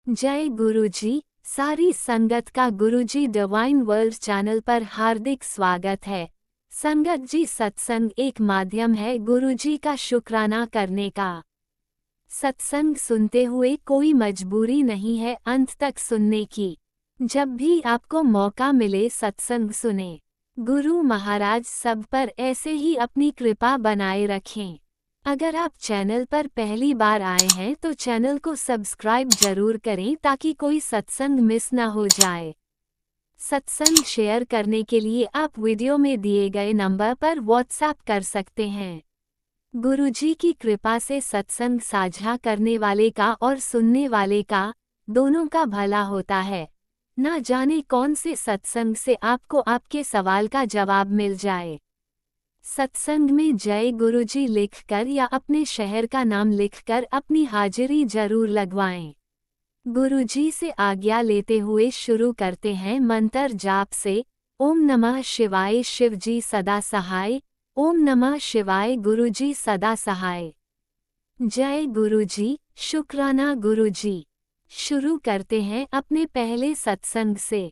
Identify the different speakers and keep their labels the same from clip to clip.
Speaker 1: जय गुरुजी। सारी संगत का गुरुजी डिवाइन वर्ल्ड चैनल पर हार्दिक स्वागत है। संगत जी, सत्संग एक माध्यम है गुरुजी का शुक्राना करने का। सत्संग सुनते हुए कोई मजबूरी नहीं है अंत तक सुनने की। जब भी आपको मौका मिले सत्संग सुने। गुरु महाराज सब पर ऐसे ही अपनी कृपा बनाए रखें। अगर आप चैनल पर पहली बार आए हैं तो चैनल को सब्सक्राइब जरूर करें ताकि कोई सत्संग मिस ना हो जाए। सत्संग शेयर करने के लिए आप वीडियो में दिए गए नंबर पर व्हाट्सएप कर सकते हैं। गुरुजी की कृपा से सत्संग साझा करने वाले का और सुनने वाले का दोनों का भला होता है। ना जाने कौन से सत्संग से आपको आपके सवाल का जवाब मिल जाए। सत्संग में जय गुरुजी लिखकर या अपने शहर का नाम लिखकर अपनी हाजिरी जरूर लगवाएं। गुरुजी से आज्ञा लेते हुए शुरू करते हैं मंत्र जाप से। ओम नमः शिवाय शिवजी सदा सहाय। ओम नमः शिवाय गुरुजी सदा सहाय। जय गुरुजी, शुक्राना गुरुजी। शुरू करते हैं अपने पहले सत्संग से।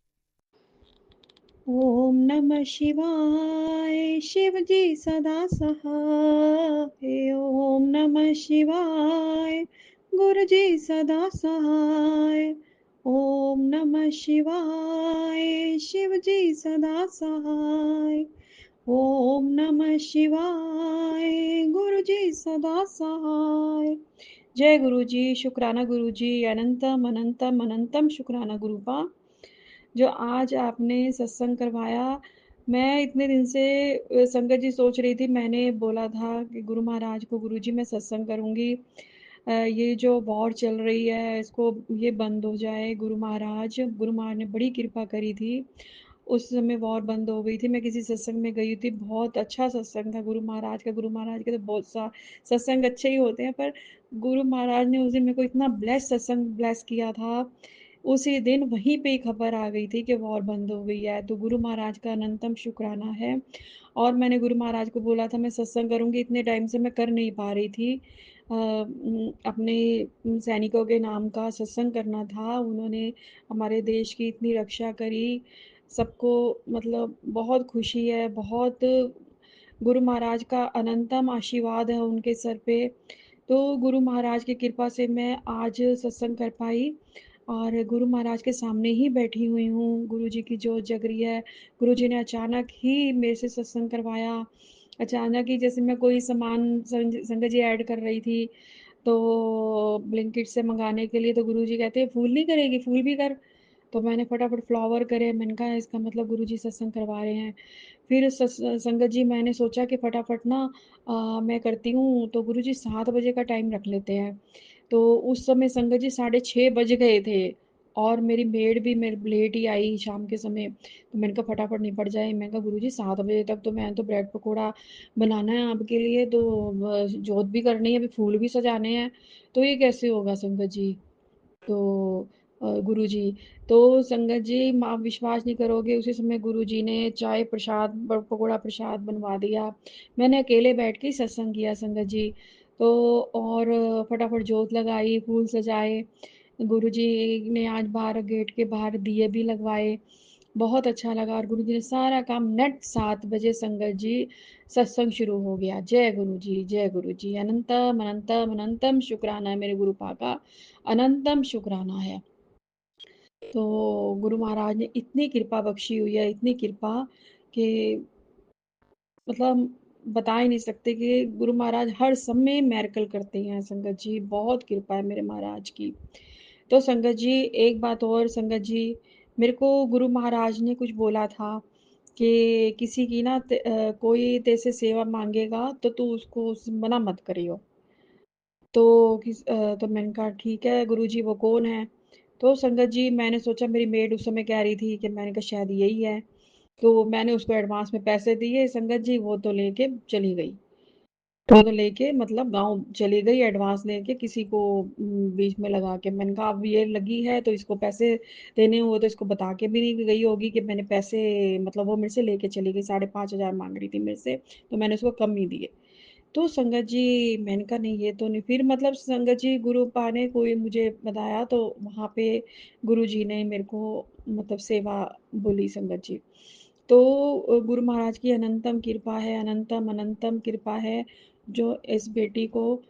Speaker 2: ओम नमः शिवाय शिवजी सदा सहाय। ओम नमः शिवाय गुरुजी सदा सहाय। ओम नमः शिवाय शिवजी सदा सहाय। ओम नमः शिवाय गुरुजी सदा सहाय। जय गुरुजी, शुक्राना गुरुजी, अनंतम अनंतम अनंतम शुक्राना गुरुपा, जो आज आपने सत्संग करवाया। मैं इतने दिन से संगत जी सोच रही थी, मैंने बोला था कि गुरु महाराज को, गुरु जी मैं सत्संग करूँगी, ये जो वॉर चल रही है इसको ये बंद हो जाए। गुरु महाराज ने बड़ी कृपा करी थी, उस समय वॉर बंद हो गई थी। मैं किसी सत्संग में गई थी, बहुत अच्छा सत्संग था गुरु महाराज का। गुरु महाराज के तो बहुत सा सत्संग अच्छे ही होते हैं, पर गुरु महाराज ने उस दिन मेरे को इतना सत्संग ब्लेस किया था। उसी दिन वहीं पे ही खबर आ गई थी कि वॉर बंद हो गई है, तो गुरु महाराज का अनंतम शुक्राना है। और मैंने गुरु महाराज को बोला था मैं सत्संग करूँगी, इतने टाइम से मैं कर नहीं पा रही थी। अपने सैनिकों के नाम का सत्संग करना था। उन्होंने हमारे देश की इतनी रक्षा करी, सबको मतलब बहुत खुशी है, बहुत गुरु महाराज का अनंतम आशीर्वाद है उनके सर पे। तो गुरु महाराज की कृपा से मैं आज सत्संग कर पाई और गुरु महाराज के सामने ही बैठी हुई हूँ। गुरु जी की जोत जग रही है। गुरु जी ने अचानक ही मेरे से सत्संग करवाया। अचानक ही, जैसे मैं कोई सामान संगत जी ऐड कर रही थी तो ब्लिंकिट से मंगाने के लिए, तो गुरु जी कहते हैं फूल नहीं करेगी, फूल भी कर। तो मैंने फटाफट फ्लावर करे। मैंने कहा इसका मतलब गुरु जी सत्संग करवा रहे हैं। फिर संगत जी, मैंने सोचा कि फटाफट ना मैं करती हूँ, तो गुरु जी 7 बजे का टाइम रख लेते हैं। तो उस समय संगत जी 6:30 बज गए थे और मेरी मेड भी मेरे लेट ही आई शाम के समय। तो मैंने कहा फटाफट निपट जाए। मैंने कहा गुरु जी 7 बजे तक तो मैं तो ब्रेड पकौड़ा बनाना है आपके लिए, तो जोत भी करनी है, अभी फूल भी सजाने हैं, तो ये कैसे होगा संगत जी। तो गुरुजी, तो संगत जी आप विश्वास नहीं करोगे, उसी समय गुरुजी ने चाय प्रसाद पकौड़ा प्रसाद बनवा दिया। मैंने अकेले बैठ के ही सत्संग किया संगत जी। तो और फटाफट जोत लगाई, फूल सजाए। गुरुजी ने आज बाहर गेट के बाहर दिए भी लगवाए। बहुत अच्छा लगा और गुरुजी ने सारा काम नेट 7 बजे संगत जी सत्संग शुरू हो गया। जय गुरु जी, जय गुरु जी। अनंतम अनंतम अनंतम शुक्राना है मेरे गुरुपा का, अनंतम शुक्राना है। तो गुरु महाराज ने इतनी कृपा बख्शी हुई है, इतनी कृपा कि मतलब बता ही नहीं सकते कि गुरु महाराज हर समय मेरेकल करते हैं संगत जी। बहुत कृपा है मेरे महाराज की। तो संगत जी, एक बात और संगत जी, मेरे को गुरु महाराज ने कुछ बोला था कि किसी की ना कोई तेरे से सेवा मांगेगा तो तू उसको मना मत करियो। तो तो मैंने कहा ठीक है गुरुजी, वो कौन है। तो संगत जी, मैंने सोचा मेरी मेड उस समय कह रही थी कि, मैंने कहा शायद यही है। तो मैंने उसको एडवांस में पैसे दिए संगत जी, वो तो लेके चली गई। तो लेके मतलब गांव चली गई एडवांस लेके, किसी को बीच में लगा के। मैंने कहा अब ये लगी है तो इसको पैसे देने हो, तो इसको बता के भी नहीं गई होगी कि मैंने पैसे, मतलब वो मेरे से लेके चली गई। 5,500 मांग रही थी मेरे से, तो मैंने उसको कम ही दिए। तो संगत जी मैंने कहा नहीं ये तो नहीं, फिर मतलब संगत जी गुरुपा ने कोई मुझे बताया तो वहाँ पे गुरुजी ने मेरे को मतलब सेवा बोली संगत जी। तो गुरु महाराज की अनंतम कृपा है, अनंतम अनंतम कृपा है जो इस बेटी को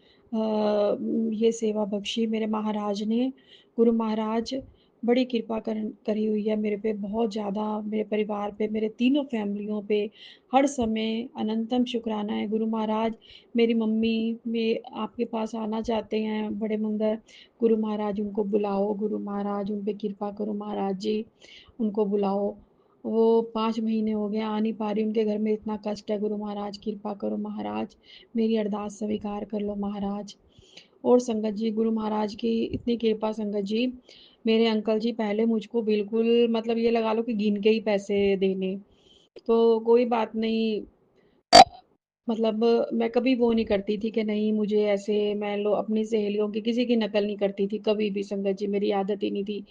Speaker 2: ये सेवा बख्शी मेरे महाराज ने। गुरु महाराज बड़ी कृपा करी हुई है मेरे पे, बहुत ज़्यादा मेरे परिवार पे, मेरे तीनों फैमिलियों पे हर समय अनंतम शुक्राना है। गुरु महाराज मेरी मम्मी में आपके पास आना चाहते हैं बड़े मंदिर, गुरु महाराज उनको बुलाओ, गुरु महाराज उन पे कृपा करो महाराज जी, उनको बुलाओ। वो 5 महीने हो गए आ नहीं पा रही, उनके घर में इतना कष्ट है, गुरु महाराज कृपा करो महाराज, मेरी अरदास स्वीकार कर लो महाराज। और संगत जी गुरु महाराज की इतनी कृपा संगत जी, मेरे अंकल जी पहले मुझको बिल्कुल मतलब ये लगा लो कि गिन के ही पैसे देने, तो कोई बात नहीं, मतलब मैं कभी वो नहीं करती थी कि नहीं मुझे ऐसे, मैं लो अपनी सहेलियों की किसी की नकल नहीं करती थी कभी भी संगत जी, मेरी आदत ही नहीं थी।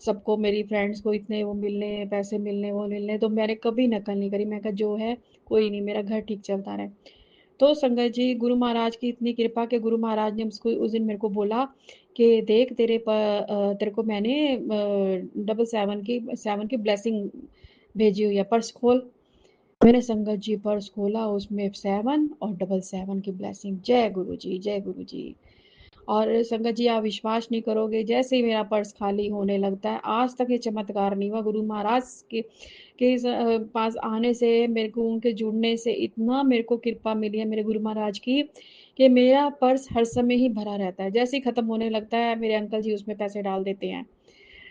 Speaker 2: सबको मेरी फ्रेंड्स को इतने वो मिलने, पैसे मिलने, वो मिलने, तो मैंने कभी नकल नहीं करी। मैं कहा जो है कोई नहीं, मेरा घर ठीक चलता रहे। तो संगत जी गुरु महाराज की इतनी कृपा कि गुरु महाराज ने उसको उस दिन मेरे को बोला कि देख तेरे को मैंने डबल सेवन की ब्लेसिंग भेजी हुई है, पर्स खोल। मैंने संगत जी पर्स खोला, उसमें 7 और डबल 7 की ब्लेसिंग। जय गुरु जी, जय गुरु जी। और संगत जी आप विश्वास नहीं करोगे, जैसे ही मेरा पर्स खाली होने लगता है, आज तक ये चमत्कार नहीं हुआ। गुरु महाराज के पास आने से, मेरे को उनके जुड़ने से इतना मेरे को कृपा मिली है मेरे गुरु महाराज की कि मेरा पर्स हर समय ही भरा रहता है। जैसे ही खत्म होने लगता है मेरे अंकल जी उसमें पैसे डाल देते हैं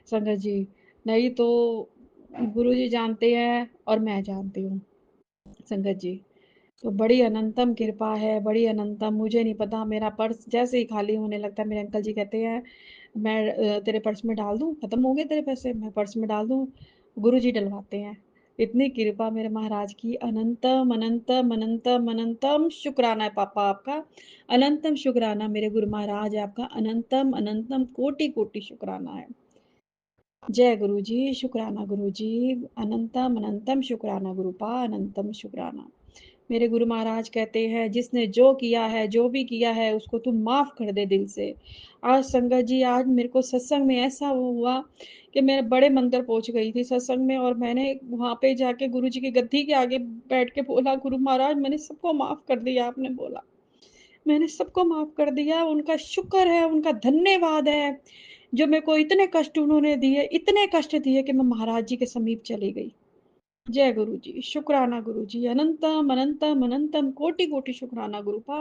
Speaker 2: संगत जी। नहीं तो गुरु जी जानते हैं और मैं जानती हूँ संगत जी। तो बड़ी अनंतम कृपा है, बड़ी अनंतम, मुझे नहीं पता मेरा पर्स जैसे ही खाली होने लगता है, मेरे अंकल जी कहते हैं मैं तेरे पर्स में डाल दूँ, खत्म हो गए तेरे पैसे, मैं पर्स में डाल दूँ, गुरु जी डलवाते हैं। इतनी कृपा मेरे महाराज की, अनंतम अनंतम अनंतम अनंतम शुक्राना है पापा आपका, अनंतम शुक्राना मेरे गुरु महाराज आपका, अनंतम अनंतम कोटि कोटि शुक्राना है। जय गुरु जी, शुक्राना गुरु जी, अनंतम अनंतम शुक्राना गुरुपा, अनंतम शुक्राना। मेरे गुरु महाराज कहते हैं जिसने जो किया है, जो भी किया है उसको तू माफ कर दे दिल से। आज संगत जी आज मेरे को सत्संग में ऐसा वो हुआ कि मैं बड़े मंदिर पहुंच गई थी सत्संग में, और मैंने वहां पे जाके गुरु जी की गद्दी के आगे बैठ के बोला गुरु महाराज मैंने सबको माफ कर दिया। आपने बोला मैंने सबको माफ कर दिया, उनका शुक्र है, उनका धन्यवाद है जो मेरे को इतने कष्ट उन्होंने दिए, इतने कष्ट दिए कि मैं महाराज जी के समीप चली गई। जय गुरु जी, शुक्राना गुरु जी, अनंतम अनंतम अनंतम कोटि कोटि शुक्राना गुरुपा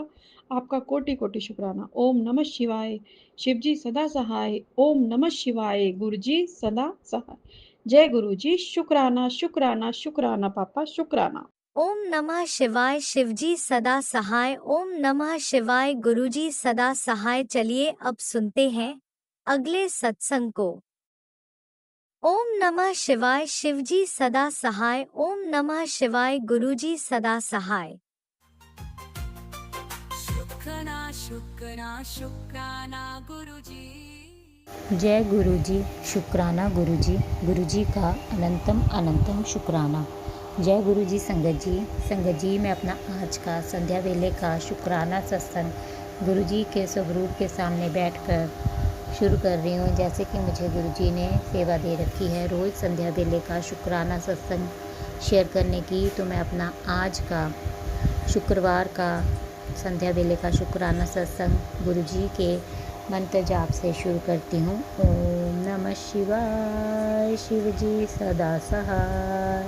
Speaker 2: आपका, कोटि कोटि शुक्राना। ओम नमः शिवाय, शिव जी सदा सहाय, ओम नमः शिवाय, गुरु जी सदा सहाय। जय गुरु जी, शुक्राना शुक्राना शुक्राना पापा, शुक्राना।
Speaker 1: ओम नमः शिवाय, शिवजी सदा सहाय। ओम नमः शिवाय, गुरुजी सदा सहाय। चलिए अब सुनते हैं अगले सत्संग को। ओम नमः शिवाय, शिवजी सदा सहाय। ओम नमः शिवाय, गुरुजी सदा सहाय।
Speaker 3: शुक्राना शुक्राना शुक्राना गुरुजी।
Speaker 4: जय गुरुजी, शुक्राना गुरुजी, गुरुजी का अनंतम अनंतम शुक्राना। जय गुरुजी संगत जी मैं अपना आज का संध्या वेले का शुक्राना सत्संग गुरुजी के स्वरूप के सामने बैठकर शुरू कर रही हूँ। जैसे कि मुझे गुरुजी ने सेवा दे रखी है रोज़ संध्या वेले का शुक्राना सत्संग शेयर करने की, तो मैं अपना आज का शुक्रवार का संध्या वेले का शुक्राना सत्संग गुरुजी के मंत्र जाप से शुरू करती हूँ। ओम नमः शिवाय, शिव जी सदा सहाय।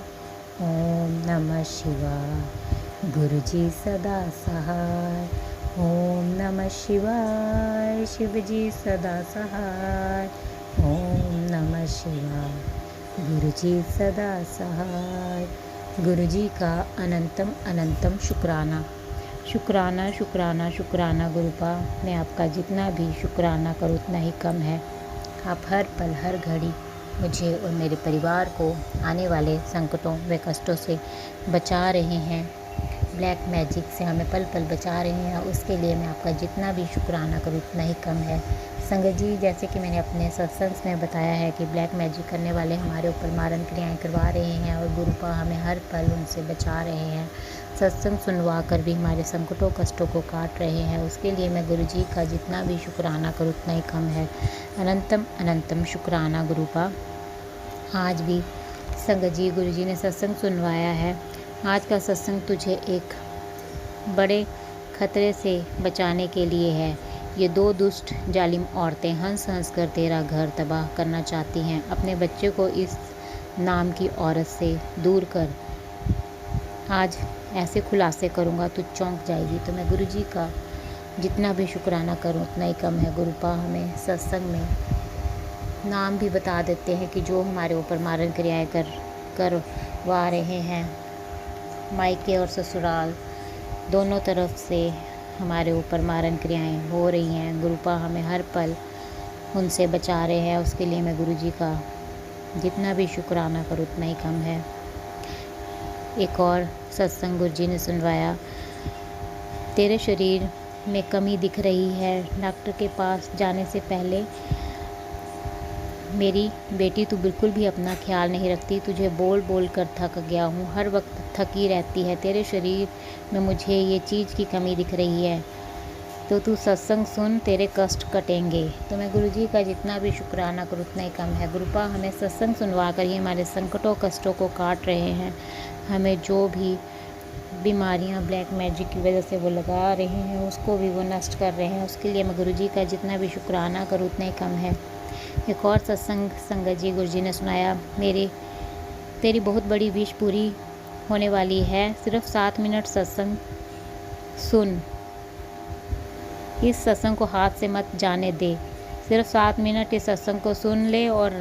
Speaker 4: ओम नमः शिवाय, गुरु जी सदा सहाय। ओम नमः शिवाय, शिव जी सदा सहाय। ओम नमः शिवाय, गुरु जी सदा सहाय। गुरु जी का अनंतम अनंतम शुक्राना। शुक्राना शुक्राना शुक्राना गुरुपा, मैं आपका जितना भी शुक्राना करूँ उतना ही कम है। आप हर पल हर घड़ी मुझे और मेरे परिवार को आने वाले संकटों व कष्टों से बचा रहे हैं, ब्लैक मैजिक से हमें पल पल बचा रहे हैं। उसके लिए मैं आपका जितना भी शुक्राना करूँ उतना ही कम है। संगत जी, जैसे कि मैंने अपने सत्संग में बताया है कि ब्लैक मैजिक करने वाले हमारे ऊपर मारण क्रियाएं करवा रहे हैं और गुरुपा हमें हर पल उनसे बचा रहे हैं। सत्संग सुनवा कर भी हमारे संकटों कष्टों को काट रहे हैं। उसके लिए मैं गुरु जी का जितना भी शुक्राना करूँ उतना ही कम है। अनंतम अनंतम शुक्राना गुरुपा। आज भी संगत जी, गुरु जी ने सत्संग सुनवाया है। आज का सत्संग तुझे एक बड़े खतरे से बचाने के लिए है। ये दो दुष्ट जालिम औरतें हंस हंस कर तेरा घर तबाह करना चाहती हैं। अपने बच्चे को इस नाम की औरत से दूर कर। आज ऐसे खुलासे करूँगा तू चौंक जाएगी। तो मैं गुरु जी का जितना भी शुक्राना करूँ उतना ही कम है। गुरुपा हमें सत्संग में नाम भी बता देते हैं कि जो हमारे ऊपर मारण क्रियाएं करवा रहे हैं, मायके और ससुराल दोनों तरफ से हमारे ऊपर मारण क्रियाएं हो रही हैं। गुरुपा हमें हर पल उनसे बचा रहे हैं। उसके लिए मैं गुरु जी का जितना भी शुक्राना करूँ उतना ही कम है। एक और सत्संग गुरु जी ने सुनवाया, तेरे शरीर में कमी दिख रही है। डॉक्टर के पास जाने से पहले मेरी बेटी तू बिल्कुल भी अपना ख्याल नहीं रखती। तुझे बोल बोल कर थक गया हूँ। हर वक्त थकी रहती है। तेरे शरीर में मुझे ये चीज़ की कमी दिख रही है। तो तू सत्संग सुन, तेरे कष्ट कटेंगे। तो मैं गुरु जी का जितना भी शुक्राना करूँ उतना ही कम है। गुरुपा हमें सत्संग सुनवा कर ही हमारे संकटों कष्टों को काट रहे हैं। हमें जो भी बीमारियां ब्लैक मैजिक की वजह से वो लगा रहे हैं उसको भी वो नष्ट कर रहे हैं। उसके लिए मैं गुरु जी का जितना भी शुक्राना करूँ उतना ही कम है। एक और सत्संग संगत जी गुरु जी ने सुनाया, तेरी बहुत बड़ी विश पूरी होने वाली है। सिर्फ 7 मिनट सत्संग सुन। इस सत्संग को हाथ से मत जाने दे। सिर्फ 7 मिनट इस सत्संग को सुन ले और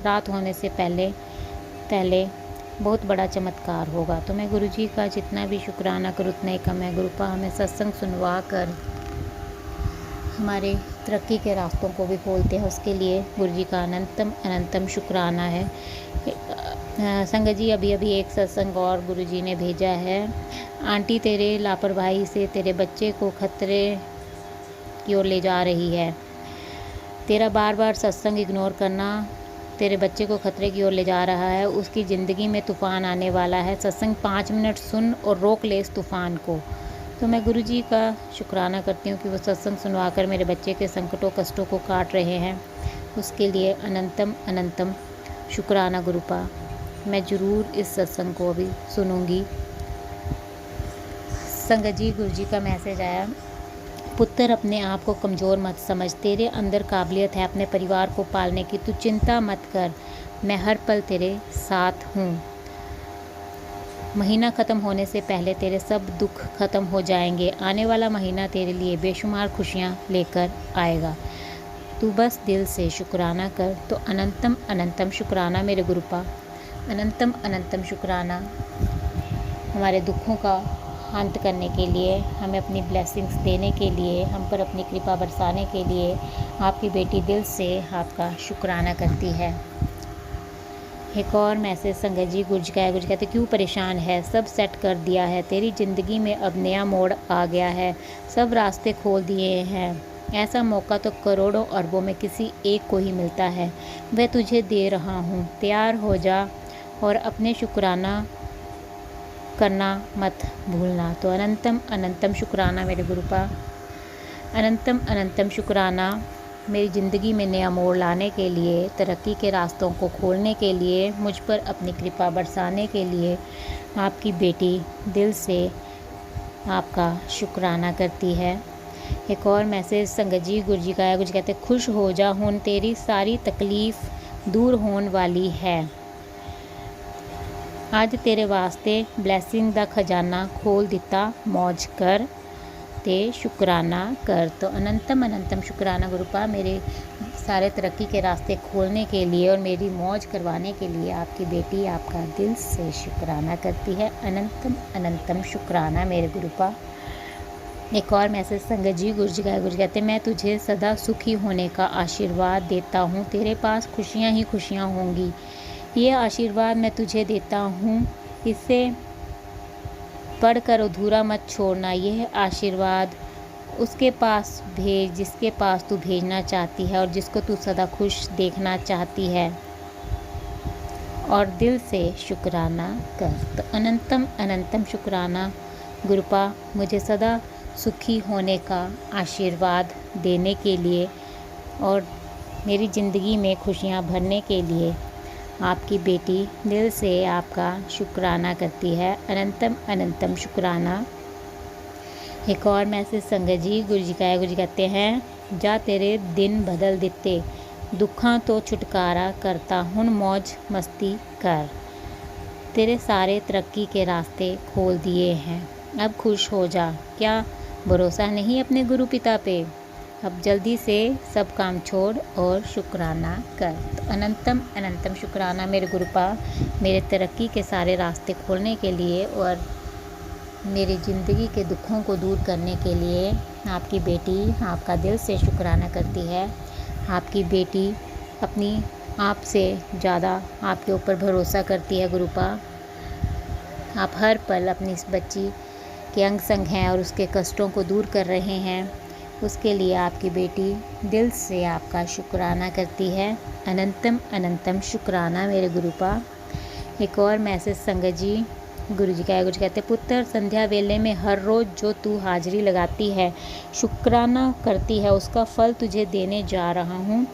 Speaker 4: रात होने से पहले बहुत बड़ा चमत्कार होगा। तो मैं गुरु जी का जितना भी शुक्राना करूँ उतना ही कम है। गुरुपा हमें सत्संग सुनवा कर हमारे तरक्की के रास्तों को भी खोलते हैं। उसके लिए गुरु जी का अनंतम अनंतम शुक्राना है। संगत जी, अभी एक सत्संग और गुरु जी ने भेजा है। आंटी तेरे लापरवाही से तेरे बच्चे को खतरे की ओर ले जा रही है। तेरा बार बार सत्संग इग्नोर करना तेरे बच्चे को खतरे की ओर ले जा रहा है। उसकी ज़िंदगी में तूफ़ान आने वाला है। सत्संग 5 मिनट सुन और रोक ले इस तूफ़ान को। तो मैं गुरु जी का शुक्राना करती हूँ कि वो सत्संग सुनवा कर मेरे बच्चे के संकटों कष्टों को काट रहे हैं। उसके लिए अनंतम अनंतम शुक्राना गुरुपा। मैं ज़रूर इस सत्संग को अभी सुनूंगी। संगत जी, गुरु जी का मैसेज आया, पुत्र अपने आप को कमज़ोर मत समझ। तेरे अंदर काबिलियत है अपने परिवार को पालने की। तू चिंता मत कर, मैं हर पल तेरे साथ हूँ। महीना ख़त्म होने से पहले तेरे सब दुख ख़त्म हो जाएंगे। आने वाला महीना तेरे लिए बेशुमार खुशियाँ लेकर आएगा। तू बस दिल से शुक्राना कर। तो अनंतम अनंतम शुक्राना मेरे गुरुपा। अनंतम अनंतम शुक्राना हमारे दुखों का अंत करने के लिए, हमें अपनी ब्लेसिंग्स देने के लिए, हम पर अपनी कृपा बरसाने के लिए आपकी बेटी दिल से आपका शुक्राना करती है। एक और मैसेज संगत जी गुरु जी का है। गुरु जी कहते, क्यों परेशान है? सब सेट कर दिया है। तेरी ज़िंदगी में अब नया मोड़ आ गया है। सब रास्ते खोल दिए हैं। ऐसा मौका तो करोड़ों अरबों में किसी एक को ही मिलता है। वह तुझे दे रहा हूँ। तैयार हो जा और अपने शुक्राना करना मत भूलना। तो अनंतम अनंतम शुक्राना मेरे गुरुपा। अनंतम अनंतम शुक्राना मेरी ज़िंदगी में नया मोड़ लाने के लिए, तरक्की के रास्तों को खोलने के लिए, मुझ पर अपनी कृपा बरसाने के लिए आपकी बेटी दिल से आपका शुक्राना करती है। एक और मैसेज संगत जी गुरु जी का है। गुरु जी कहते, खुश हो जा, हुन तेरी सारी तकलीफ़ दूर होने वाली है। आज तेरे वास्ते ब्लैसिंग दा खजाना खोल दिता, मौज कर ते शुक्राना कर। तो अनंतम अनंतम शुक्राना गुरुपा, मेरे सारे तरक्की के रास्ते खोलने के लिए और मेरी मौज करवाने के लिए आपकी बेटी आपका दिल से शुक्राना करती है। अनंतम अनंतम शुक्राना मेरे गुरुपा। एक और मैसेज संगत जी गुरु जी का है। गुरु जी कहते, मैं तुझे सदा सुखी होने का आशीर्वाद देता हूँ। तेरे पास खुशियाँ ही खुशियाँ होंगी। ये आशीर्वाद मैं तुझे देता हूँ, इसे पढ़कर अधूरा मत छोड़ना। यह आशीर्वाद उसके पास भेज जिसके पास तू भेजना चाहती है और जिसको तू सदा खुश देखना चाहती है, और दिल से शुक्राना कर। तो अनंतम अनंतम शुक्राना गुरुपा, मुझे सदा सुखी होने का आशीर्वाद देने के लिए और मेरी ज़िंदगी में खुशियाँ भरने के लिए आपकी बेटी दिल से आपका शुक्राना करती है। अनंतम अनंतम शुक्राना। एक और मैसेज संगत जी, गुरु जी का है। गुरु जी कहते हैं, जा तेरे दिन बदल दिते, दुखों तो छुटकारा करता, हुन मौज मस्ती कर। तेरे सारे तरक्की के रास्ते खोल दिए हैं, अब खुश हो जा। क्या भरोसा नहीं अपने गुरु पिता पे? अब जल्दी से सब काम छोड़ और शुक्राना कर। तो अनंतम अनंतम शुक्राना मेरे गुरुपा, मेरे तरक्की के सारे रास्ते खोलने के लिए और मेरी ज़िंदगी के दुखों को दूर करने के लिए आपकी बेटी आपका दिल से शुक्राना करती है। आपकी बेटी अपनी आप से ज़्यादा आपके ऊपर भरोसा करती है गुरुपा। आप हर पल अपनी इस बच्ची के अंग संग हैं और उसके कष्टों को दूर कर रहे हैं। उसके लिए आपकी बेटी दिल से आपका शुक्राना करती है। अनंतम अनंतम शुक्राना मेरे गुरुपा। एक और मैसेज संगत जी, गुरु जी का है। गुरु जी कहते हैं, पुत्र संध्या वेले में हर रोज़ जो तू हाजिरी लगाती है, शुक्राना करती है, उसका फल तुझे देने जा रहा हूँ।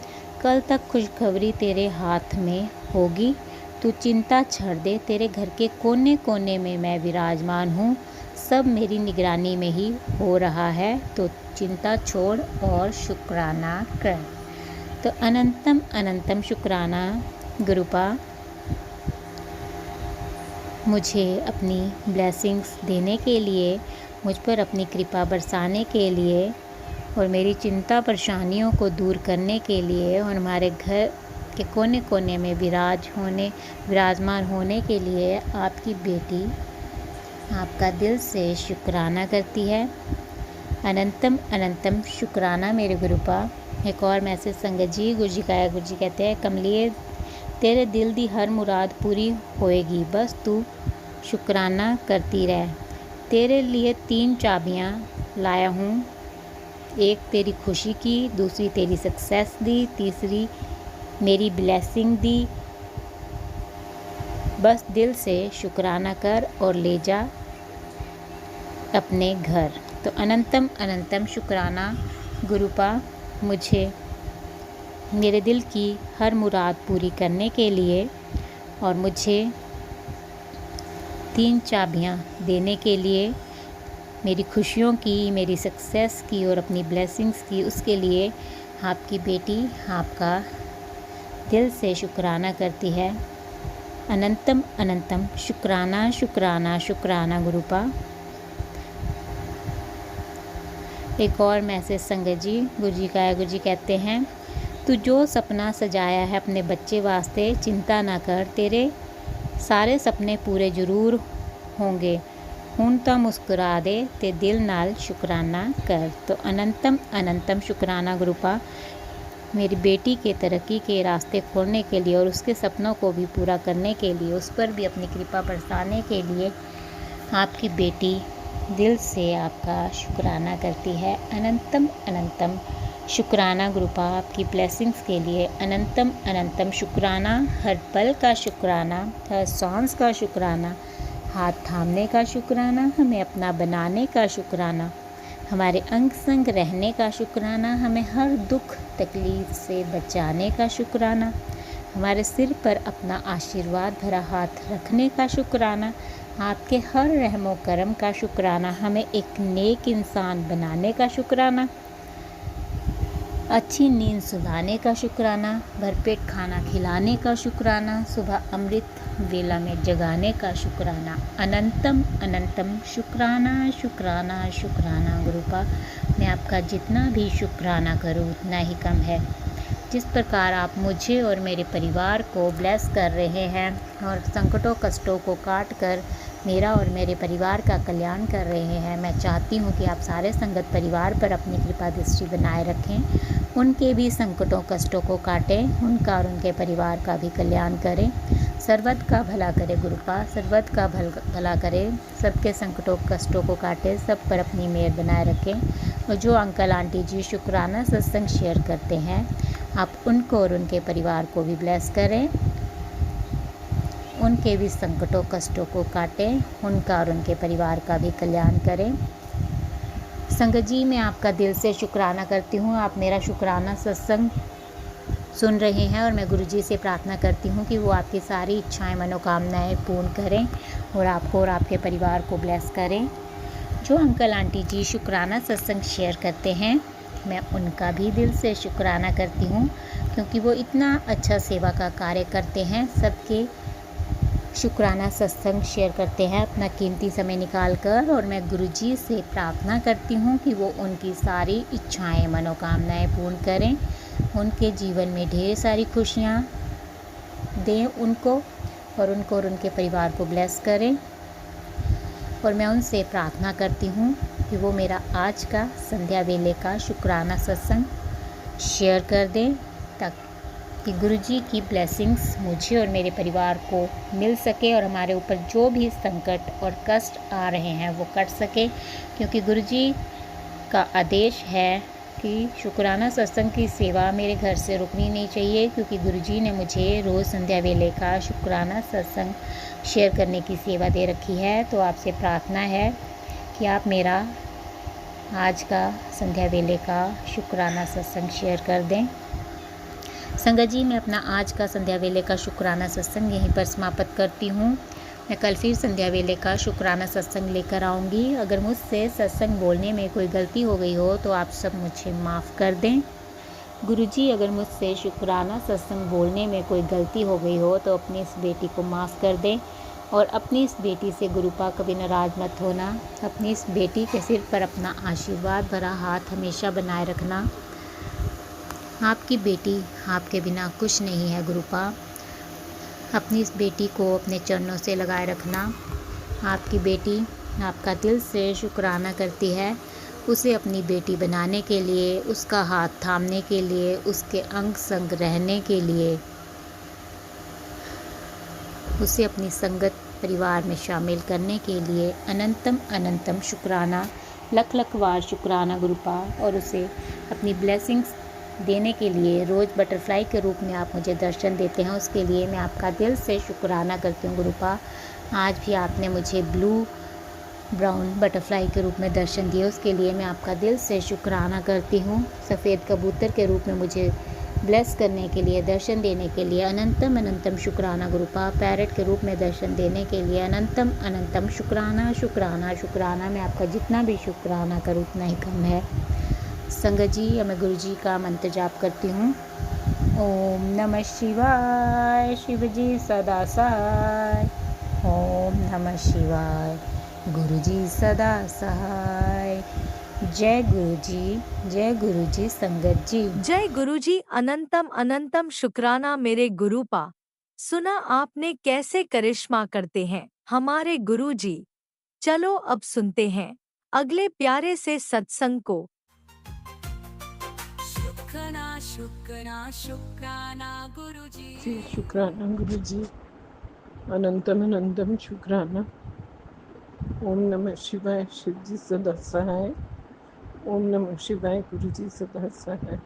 Speaker 4: कल तक खुशखबरी तेरे हाथ में होगी, तू चिंता छोड़ दे, तेरे घर के कोने कोने में मैं विराजमान हूँ, सब मेरी निगरानी में ही हो रहा है, तो चिंता छोड़ और शुक्राना कर। तो अनंतम अनंतम शुक्राना गुरुपा, मुझे अपनी ब्लेसिंग्स देने के लिए, मुझ पर अपनी कृपा बरसाने के लिए और मेरी चिंता परेशानियों को दूर करने के लिए और हमारे घर के कोने कोने में विराजमान होने के लिए आपकी बेटी आपका दिल से शुक्राना करती है। अनंतम अनंतम शुक्राना मेरे गुरुपा। एक और मैसेज संगत जी, गुरु जी का है। गुरु जी कहते हैं, कमलिए तेरे दिल दी हर मुराद पूरी होएगी, बस तू शुक्राना करती रह। तेरे लिए 3 चाबियाँ लाया हूँ, एक तेरी खुशी की, दूसरी तेरी सक्सेस दी, तीसरी मेरी ब्लेसिंग दी। बस दिल से शुक्राना कर और ले जा अपने घर। तो अनंतम अनंतम शुक्राना गुरुपा, मुझे मेरे दिल की हर मुराद पूरी करने के लिए और मुझे 3 चाबियाँ देने के लिए, मेरी खुशियों की, मेरी सक्सेस की और अपनी ब्लेसिंग्स की, उसके लिए आपकी बेटी आपका दिल से शुक्राना करती है। अनंतम अनंतम शुक्राना शुक्राना शुक्राना गुरुपा। एक और मैसेज संगत जी, गुरु जी का है। गुरु जी कहते हैं, तू जो सपना सजाया है अपने बच्चे वास्ते, चिंता ना कर, तेरे सारे सपने पूरे ज़रूर होंगे। हुण तां मुस्कुरा दे ते दिल नाल शुक्राना कर। तो अनंतम अनंतम शुक्राना गुरुपा, मेरी बेटी के तरक्की के रास्ते खोलने के लिए और उसके सपनों को भी पूरा करने के लिए, उस पर भी अपनी कृपा बरसाने के लिए आपकी बेटी दिल से आपका शुक्राना करती है। अनंतम अनंतम शुक्राना गुरुपा, आपकी ब्लेसिंग्स के लिए अनंतम अनंतम शुक्राना। हर पल का शुक्राना, हर सांस का शुक्राना, हाथ थामने का शुक्राना, हमें अपना बनाने का शुक्राना, हमारे अंग संग रहने का शुक्राना, हमें हर दुख तकलीफ़ से बचाने का शुक्राना, हमारे सिर पर अपना आशीर्वाद भरा हाथ रखने का शुक्राना, आपके हर रहमो करम का शुक्राना, हमें एक नेक इंसान बनाने का शुक्राना, अच्छी नींद सुलाने का शुक्राना, भरपेट खाना खिलाने का शुक्राना, सुबह अमृत वेला में जगाने का शुक्राना। अनंतम अनंतम शुक्राना शुक्राना शुक्राना गुरुपा, मैं आपका जितना भी शुक्राना करूँ उतना ही कम है। जिस प्रकार आप मुझे और मेरे परिवार को ब्लेस कर रहे हैं और संकटों कष्टों को काट कर मेरा और मेरे परिवार का कल्याण कर रहे हैं, मैं चाहती हूँ कि आप सारे संगत परिवार पर अपनी कृपा दृष्टि बनाए रखें, उनके भी संकटों कष्टों को काटें, उनका और उनके परिवार का भी कल्याण करें। सर्वत का भला करे गुरुपा, सर्वत का भला करे, सबके संकटों कष्टों को काटे, सब पर अपनी मेहर बनाए रखें। और जो अंकल आंटी जी शुक्राना सत्संग शेयर करते हैं, आप उनको और उनके परिवार को भी ब्लेस करें, उनके भी संकटों कष्टों को काटें, उनका और उनके परिवार का भी कल्याण करें। संगत जी, मैं आपका दिल से शुक्राना करती हूँ, आप मेरा शुक्राना सत्संग सुन रहे हैं और मैं गुरुजी से प्रार्थना करती हूँ कि वो आपकी सारी इच्छाएं मनोकामनाएं पूर्ण करें और आपको और आपके परिवार को ब्लेस करें। जो अंकल आंटी जी शुक्राना सत्संग शेयर करते हैं, मैं उनका भी दिल से शुक्राना करती हूँ, क्योंकि वो इतना अच्छा सेवा का कार्य करते हैं, सबके शुक्राना सत्संग शेयर करते हैं अपना कीमती समय निकाल कर। और मैं गुरुजी से प्रार्थना करती हूँ कि वो उनकी सारी इच्छाएं मनोकामनाएं पूर्ण करें, उनके जीवन में ढेर सारी खुशियाँ दें उनको और उनके परिवार को ब्लेस करें। और मैं उनसे प्रार्थना करती हूँ कि वो मेरा आज का संध्या वेले का शुक्राना सत्संग शेयर कर दें, ताकि गुरुजी की ब्लेसिंग्स मुझे और मेरे परिवार को मिल सके और हमारे ऊपर जो भी संकट और कष्ट आ रहे हैं वो कट सके। क्योंकि गुरुजी का आदेश है कि शुक्राना सत्संग की सेवा मेरे घर से रुकनी नहीं चाहिए, क्योंकि गुरुजी ने मुझे रोज़ संध्या वेले का शुक्राना सत्संग शेयर करने की सेवा दे रखी है। तो आपसे प्रार्थना है कि आप मेरा आज का संध्या वेले का शुक्राना सत्संग शेयर कर दें। संगत जी, मैं अपना आज का संध्या वेले का शुक्राना सत्संग यहीं पर समाप्त करती हूँ। मैं कल फिर संध्या वेले का शुक्राना सत्संग लेकर आऊँगी। अगर मुझसे सत्संग बोलने में कोई गलती हो गई हो तो आप सब मुझे माफ़ कर दें। गुरुजी, अगर मुझसे शुक्राना सत्संग बोलने में कोई गलती हो गई हो तो अपनी इस बेटी को माफ़ कर दें और अपनी इस बेटी से गुरुपा कभी नाराज़ मत होना। अपनी इस बेटी के सिर पर अपना आशीर्वाद भरा हाथ हमेशा बनाए रखना। आपकी बेटी आपके बिना कुछ नहीं है गुरुपा। अपनी इस बेटी को अपने चरणों से लगाए रखना। आपकी बेटी आपका दिल से शुक्राना करती है। उसे अपनी बेटी बनाने के लिए, उसका हाथ थामने के लिए, उसके अंग संग रहने के लिए, उसे अपनी संगत परिवार में शामिल करने के लिए अनंतम अनंतम शुक्राना, लख लख बार शुक्राना गुरुपा। और उसे अपनी ब्लेसिंग्स देने के लिए रोज़ बटरफ्लाई के रूप में आप मुझे दर्शन देते हैं, उसके लिए मैं आपका दिल से शुक्राना करती हूँ गुरुपा। आज भी आपने मुझे ब्लू ब्राउन बटरफ्लाई के रूप में दर्शन दिए, उसके लिए मैं आपका दिल से शुक्राना करती हूँ। सफ़ेद कबूतर के रूप में मुझे ब्लेस करने के लिए, दर्शन देने के लिए अनंतम अनंतम शुक्राना गुरुपा। पैरट के रूप में दर्शन देने के लिए अनंतम अनंतम शुक्राना शुक्राना शुक्राना। मैं आपका जितना भी शुक्राना करूँ उतना ही कम है। संगत जी, मैं गुरु जी का मंत्र जाप करती हूँ। ओम नमः शिवाय, शिव जी सदा सहाय। ओम नमः शिवाय, गुरु जी सदा सहाय। जय गुरु जी, जय गुरु जी संगत जी।
Speaker 1: जय गुरुजी। अनंतम अनंतम शुक्राना मेरे गुरुपा। सुना आपने कैसे करिश्मा करते हैं हमारे गुरुजी। चलो अब सुनते हैं अगले प्यारे से सत्संग को।
Speaker 3: शुक्राना शुक्राना शुक्राना गुरुजी।
Speaker 5: जी शुक्राना गुरु जी, अनंतम अनंतम शुक्राना। ओम नमः शिवाय, शिव जी सदा सहाय। ओम नमः शिवाय, गुरु जी सदा सहाय।